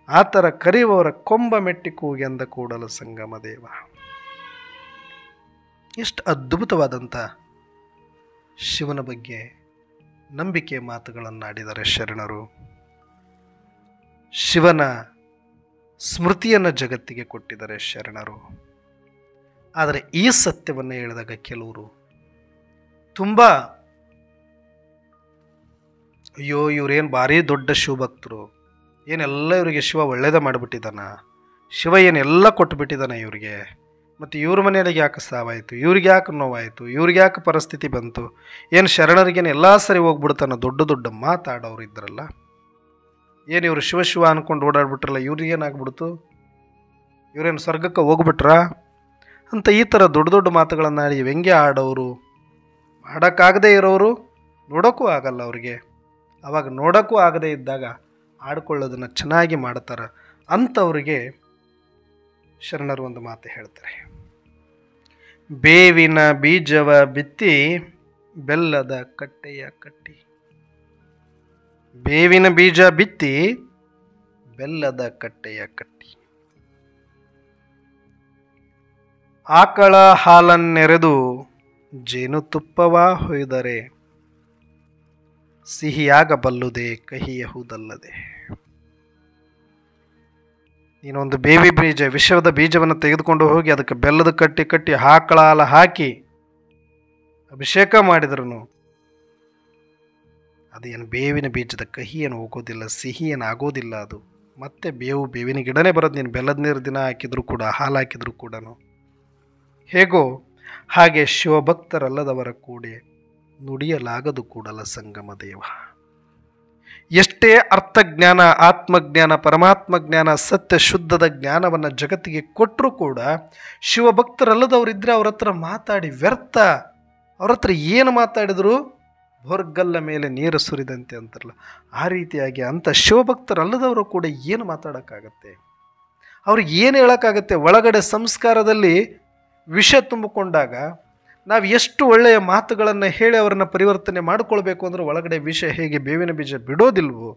ಆ ಥರ ಕರೆಯುವವರ ಕೊಂಬ ಮೆಟ್ಟಿ ಕೂಗೆಂದ ಕೂಡಲ ಸಂಗಮ ದೇವ. ಎಷ್ಟು ಅದ್ಭುತವಾದಂಥ ಶಿವನ ಬಗ್ಗೆ ನಂಬಿಕೆ ಮಾತುಗಳನ್ನಾಡಿದ್ದಾರೆ ಶರಣರು. ಶಿವನ ಸ್ಮೃತಿಯನ್ನು ಜಗತ್ತಿಗೆ ಕೊಟ್ಟಿದ್ದಾರೆ ಶರಣರು. ಆದರೆ ಈ ಸತ್ಯವನ್ನು ಹೇಳಿದಾಗ ಕೆಲವರು ತುಂಬ ಅಯ್ಯೋ ಇವ್ರೇನು ಭಾರಿ ದೊಡ್ಡ ಶಿವಭಕ್ತರು, ಏನೆಲ್ಲ ಇವರಿಗೆ ಶಿವ ಒಳ್ಳೇದ ಮಾಡಿಬಿಟ್ಟಿದ್ದಾನ, ಶಿವ ಏನೆಲ್ಲ ಕೊಟ್ಟುಬಿಟ್ಟಿದ್ದಾನೆ ಇವರಿಗೆ, ಮತ್ತು ಇವ್ರ ಮನೆಯಲ್ಲಿಗೆ ಯಾಕೆ ಸಾವಾಯಿತು, ಇವ್ರಿಗೆ ಯಾಕೆ ನೋವಾಯಿತು, ಇವ್ರಿಗೆ ಯಾಕೆ ಪರಿಸ್ಥಿತಿ ಬಂತು, ಏನು ಶರಣರಿಗೇನು ಎಲ್ಲ ಸರಿ ಹೋಗ್ಬಿಡ್ತಾನ, ದೊಡ್ಡ ದೊಡ್ಡ ಮಾತಾಡೋರು ಇದ್ರಲ್ಲ, ಏನು ಇವರು ಶಿವ ಶಿವ ಅಂದ್ಕೊಂಡು ಓಡಾಡ್ಬಿಟ್ರಲ್ಲ, ಇವ್ರಿಗೇನಾಗ್ಬಿಡ್ತು, ಇವರೇನು ಸ್ವರ್ಗಕ್ಕೆ ಹೋಗ್ಬಿಟ್ರಾ ಅಂತ ಈ ಥರ ದೊಡ್ಡ ದೊಡ್ಡ ಮಾತುಗಳನ್ನಾಡಿ ವ್ಯಂಗ್ಯ ಆಡೋರು, ಮಾಡೋಕ್ಕಾಗದೇ ಇರೋರು, ನೋಡೋಕ್ಕೂ ಆಗಲ್ಲ ಅವ್ರಿಗೆ. ಆವಾಗ ನೋಡೋಕ್ಕೂ ಆಗದೇ ಇದ್ದಾಗ ಆಡ್ಕೊಳ್ಳೋದನ್ನು ಚೆನ್ನಾಗಿ ಮಾಡ್ತಾರೆ. ಅಂಥವ್ರಿಗೆ ಶರಣರು ಒಂದು ಮಾತು ಹೇಳ್ತಾರೆ, ಬೇವಿನ ಬೀಜವ ಬಿತ್ತಿ ಬೆಲ್ಲದ ಕಟ್ಟೆಯ ಕಟ್ಟಿ. ಬೇವಿನ ಬೀಜ ಬಿತ್ತಿ ಬೆಲ್ಲದ ಕಟ್ಟೆಯ ಕಟ್ಟಿ. ಆಕಳ ಹಾಲನ್ನೆರೆದು ಜೇನುತುಪ್ಪವ ಹೊಯ್ದರೆ ಸಿಹಿಯಾಗಬಲ್ಲುದೇ ಕಹಿಯಹುದಲ್ಲದೆ. ನೀನೊಂದು ಬೇವಿ ಬೀಜ, ವಿಷದ ಬೀಜವನ್ನು ತೆಗೆದುಕೊಂಡು ಹೋಗಿ ಅದಕ್ಕೆ ಬೆಲ್ಲದ ಕಟ್ಟಿ ಕಟ್ಟಿ ಆಕಳ ಹಾಲು ಹಾಕಿ ಅಭಿಷೇಕ ಮಾಡಿದ್ರು ಅದೇನು ಬೇವಿನ ಬೀಜದ ಕಹಿ ಏನು ಹೋಗೋದಿಲ್ಲ, ಸಿಹಿ ಏನು ಆಗೋದಿಲ್ಲ. ಅದು ಮತ್ತೆ ಬೇವಿನ ಗಿಡನೇ ಬರೋದು. ನೀನು ಬೆಲ್ಲದ ನೀರು ದಿನ ಹಾಕಿದ್ರು ಕೂಡ, ಹಾಲು ಹಾಕಿದ್ರು ಕೂಡ ಹೇಗೋ ಹಾಗೆ ಶಿವಭಕ್ತರಲ್ಲದವರ ಕೂಡೆ ನುಡಿಯಲಾಗದು ಕೂಡಲ ಸಂಗಮ ದೇವ. ಎಷ್ಟೇ ಅರ್ಥಜ್ಞಾನ, ಆತ್ಮಜ್ಞಾನ, ಪರಮಾತ್ಮ ಜ್ಞಾನ, ಸತ್ಯ ಶುದ್ಧದ ಜ್ಞಾನವನ್ನು ಜಗತ್ತಿಗೆ ಕೊಟ್ಟರೂ ಕೂಡ ಶಿವಭಕ್ತರಲ್ಲದವರಿದ್ದರೆ ಅವ್ರ ಹತ್ರ ಮಾತಾಡಿ ವ್ಯರ್ಥ. ಅವ್ರ ಹತ್ರ ಏನು ಮಾತಾಡಿದ್ರು ಬೋರ್ಗಲ್ಲ ಮೇಲೆ ನೀರು ಸುರಿದಂತೆ ಅಂತಾರಲ್ಲ, ಆ ರೀತಿಯಾಗಿ ಅಂಥ ಶಿವಭಕ್ತರಲ್ಲದವರು ಕೂಡ ಏನು ಮಾತಾಡೋಕ್ಕಾಗತ್ತೆ, ಅವ್ರಿಗೆ ಏನು ಹೇಳೋಕ್ಕಾಗತ್ತೆ? ಒಳಗಡೆ ಸಂಸ್ಕಾರದಲ್ಲಿ ವಿಷ ತುಂಬಿಕೊಂಡಾಗ ನಾವು ಎಷ್ಟು ಒಳ್ಳೆಯ ಮಾತುಗಳನ್ನು ಹೇಳಿ ಅವರನ್ನು ಪರಿವರ್ತನೆ ಮಾಡಿಕೊಳ್ಬೇಕು ಅಂದರೆ ಒಳಗಡೆ ವಿಷ ಹೇಗೆ ಬೇವಿನ ಬೀಜ ಬಿಡೋದಿಲ್ವೋ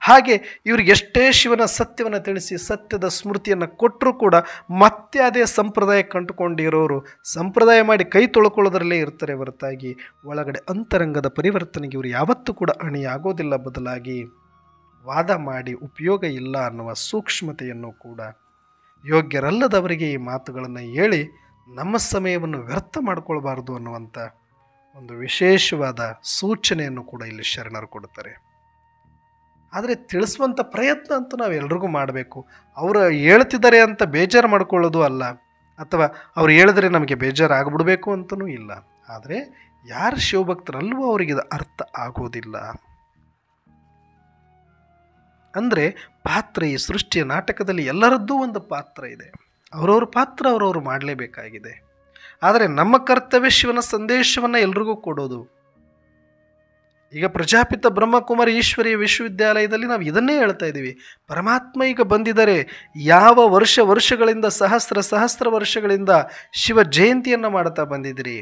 ಹಾಗೆ ಇವ್ರಿಗೆ ಎಷ್ಟೇ ಶಿವನ ಸತ್ಯವನ್ನು ತಿಳಿಸಿ ಸತ್ಯದ ಸ್ಮೃತಿಯನ್ನು ಕೊಟ್ಟರೂ ಕೂಡ ಮತ್ತೆ ಅದೇ ಸಂಪ್ರದಾಯ ಕಂಡುಕೊಂಡಿರೋರು ಸಂಪ್ರದಾಯ ಮಾಡಿ ಕೈ ತೊಳ್ಕೊಳ್ಳೋದ್ರಲ್ಲೇ ಇರ್ತಾರೆ ಹೊರತಾಗಿ ಒಳಗಡೆ ಅಂತರಂಗದ ಪರಿವರ್ತನೆಗೆ ಇವರು ಯಾವತ್ತೂ ಕೂಡ ಅಣಿಯಾಗೋದಿಲ್ಲ. ಬದಲಾಗಿ ವಾದ ಮಾಡಿ ಉಪಯೋಗ ಇಲ್ಲ ಅನ್ನುವ ಸೂಕ್ಷ್ಮತೆಯನ್ನು ಕೂಡ ಯೋಗ್ಯರಲ್ಲದವರಿಗೆ ಈ ಮಾತುಗಳನ್ನು ಹೇಳಿ ನಮ್ಮ ಸಮಯವನ್ನು ವ್ಯರ್ಥ ಮಾಡಿಕೊಳ್ಬಾರ್ದು ಅನ್ನುವಂಥ ಒಂದು ವಿಶೇಷವಾದ ಸೂಚನೆಯನ್ನು ಕೂಡ ಇಲ್ಲಿ ಶರಣರು ಕೊಡ್ತಾರೆ. ಆದರೆ ತಿಳಿಸುವಂಥ ಪ್ರಯತ್ನ ಅಂತೂ ನಾವೆಲ್ರಿಗೂ ಮಾಡಬೇಕು. ಅವರು ಹೇಳ್ತಿದ್ದಾರೆ ಅಂತ ಬೇಜಾರು ಮಾಡ್ಕೊಳ್ಳೋದು ಅಲ್ಲ, ಅಥವಾ ಅವ್ರು ಹೇಳಿದ್ರೆ ನಮಗೆ ಬೇಜಾರು ಆಗಿಬಿಡ್ಬೇಕು ಅಂತಲೂ ಇಲ್ಲ. ಆದರೆ ಯಾರು ಶಿವಭಕ್ತರಲ್ಲವೋ ಅವರಿಗೆ ಇದು ಅರ್ಥ ಆಗೋದಿಲ್ಲ. ಅಂದರೆ ಪಾತ್ರ ಈ ಸೃಷ್ಟಿಯ ನಾಟಕದಲ್ಲಿ ಎಲ್ಲರದ್ದೂ ಒಂದು ಪಾತ್ರ ಇದೆ. ಅವರವ್ರ ಪಾತ್ರ ಅವರವರು ಮಾಡಲೇಬೇಕಾಗಿದೆ. ಆದರೆ ನಮ್ಮ ಕರ್ತವ್ಯ ಶಿವನ ಸಂದೇಶವನ್ನು ಎಲ್ರಿಗೂ ಕೊಡೋದು. ಈಗ ಪ್ರಜಾಪಿತ ಬ್ರಹ್ಮಕುಮಾರಿ ಈಶ್ವರೀಯ ವಿಶ್ವವಿದ್ಯಾಲಯದಲ್ಲಿ ನಾವು ಇದನ್ನೇ ಹೇಳ್ತಾ ಇದ್ದೀವಿ. ಪರಮಾತ್ಮ ಈಗ ಬಂದಿದ್ದಾರೆ. ಯಾವ ವರ್ಷಗಳಿಂದ ಸಹಸ್ರ ವರ್ಷಗಳಿಂದ ಶಿವ ಜಯಂತಿಯನ್ನು ಮಾಡ್ತಾ ಬಂದಿದ್ರಿ,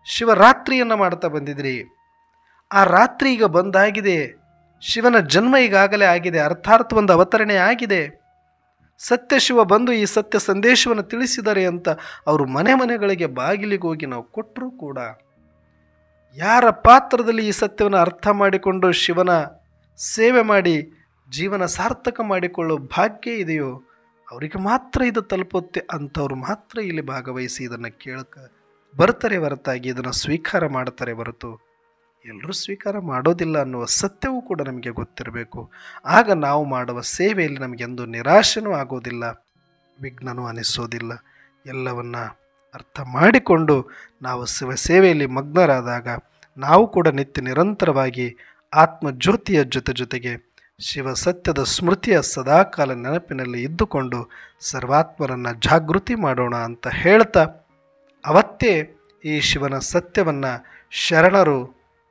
ಶಿವರಾತ್ರಿಯನ್ನು ಮಾಡ್ತಾ ಬಂದಿದ್ರಿ. ಆ ರಾತ್ರಿ ಈಗ ಬಂದಾಗಿದೆ. ಶಿವನ ಜನ್ಮ ಈಗಾಗಲೇ ಆಗಿದೆ. ಅರ್ಥಾತ್ ಒಂದು ಅವತರಣೆ ಆಗಿದೆ. ಸತ್ಯ ಶಿವ ಬಂದು ಈ ಸತ್ಯ ಸಂದೇಶವನ್ನು ತಿಳಿಸಿದ್ದಾರೆ ಅಂತ ಅವರು ಮನೆಗಳಿಗೆ ಬಾಗಿಲಿಗೆ ಹೋಗಿ ನಾವು ಕೊಟ್ಟರೂ ಕೂಡ ಯಾರ ಪಾತ್ರದಲ್ಲಿ ಈ ಸತ್ಯವನ್ನು ಅರ್ಥ ಮಾಡಿಕೊಂಡು ಶಿವನ ಸೇವೆ ಮಾಡಿ ಜೀವನ ಸಾರ್ಥಕ ಮಾಡಿಕೊಳ್ಳೋ ಭಾಗ್ಯ ಇದೆಯೋ ಅವರಿಗೆ ಮಾತ್ರ ಇದು ತಲುಪುತ್ತೆ. ಅಂಥವ್ರು ಮಾತ್ರ ಇಲ್ಲಿ ಭಾಗವಹಿಸಿ ಇದನ್ನು ಬರ್ತಾರೆ ಹೊರತಾಗಿ ಇದನ್ನು ಸ್ವೀಕಾರ ಮಾಡ್ತಾರೆ ಹೊರತು ಎಲ್ಲರೂ ಸ್ವೀಕಾರ ಮಾಡೋದಿಲ್ಲ ಅನ್ನುವ ಸತ್ಯವೂ ಕೂಡ ನಮಗೆ ಗೊತ್ತಿರಬೇಕು. ಆಗ ನಾವು ಮಾಡುವ ಸೇವೆಯಲ್ಲಿ ನಮಗೆಂದು ನಿರಾಶೆನೂ ಆಗೋದಿಲ್ಲ, ವಿಘ್ನನೂ ಅನಿಸೋದಿಲ್ಲ. ಎಲ್ಲವನ್ನ ಅರ್ಥ ಮಾಡಿಕೊಂಡು ನಾವು ಸೇವೆಯಲ್ಲಿ ಮಗ್ನರಾದಾಗ ನಾವು ಕೂಡ ನಿತ್ಯ ನಿರಂತರವಾಗಿ ಆತ್ಮಜ್ಯೋತಿಯ ಜೊತೆಗೆ ಶಿವ ಸತ್ಯದ ಸ್ಮೃತಿಯ ಸದಾಕಾಲ ನೆನಪಿನಲ್ಲಿ ಇದ್ದುಕೊಂಡು ಸರ್ವಾತ್ಮರನ್ನು ಜಾಗೃತಿ ಮಾಡೋಣ ಅಂತ ಹೇಳ್ತಾ, ಅವತ್ತೇ ಈ ಶಿವನ ಸತ್ಯವನ್ನು ಶರಣರು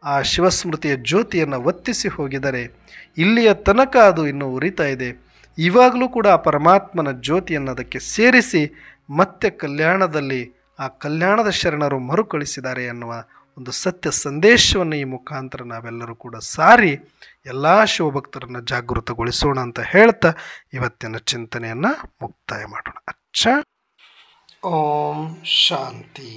ಆ ಶಿವಸ್ಮೃತಿಯ ಜ್ಯೋತಿಯನ್ನು ಒತ್ತಿಸಿ ಹೋಗಿದರೆ ಇಲ್ಲಿಯ ತನಕ ಅದು ಇನ್ನೂ ಉರಿತಾ ಇದೆ. ಇವಾಗಲೂ ಕೂಡ ಆ ಪರಮಾತ್ಮನ ಜ್ಯೋತಿಯನ್ನು ಅದಕ್ಕೆ ಸೇರಿಸಿ ಮತ್ತೆ ಕಲ್ಯಾಣದಲ್ಲಿ ಆ ಕಲ್ಯಾಣದ ಶರಣರು ಮರುಕಳಿಸಿದ್ದಾರೆ ಅನ್ನುವ ಒಂದು ಸತ್ಯ ಸಂದೇಶವನ್ನು ಈ ಮುಖಾಂತರ ನಾವೆಲ್ಲರೂ ಕೂಡ ಸಾರಿ ಎಲ್ಲ ಶಿವಭಕ್ತರನ್ನು ಜಾಗೃತಗೊಳಿಸೋಣ ಅಂತ ಹೇಳ್ತಾ ಇವತ್ತಿನ ಚಿಂತನೆಯನ್ನು ಮುಕ್ತಾಯ ಮಾಡೋಣ. ಓಂ ಶಾಂತಿ.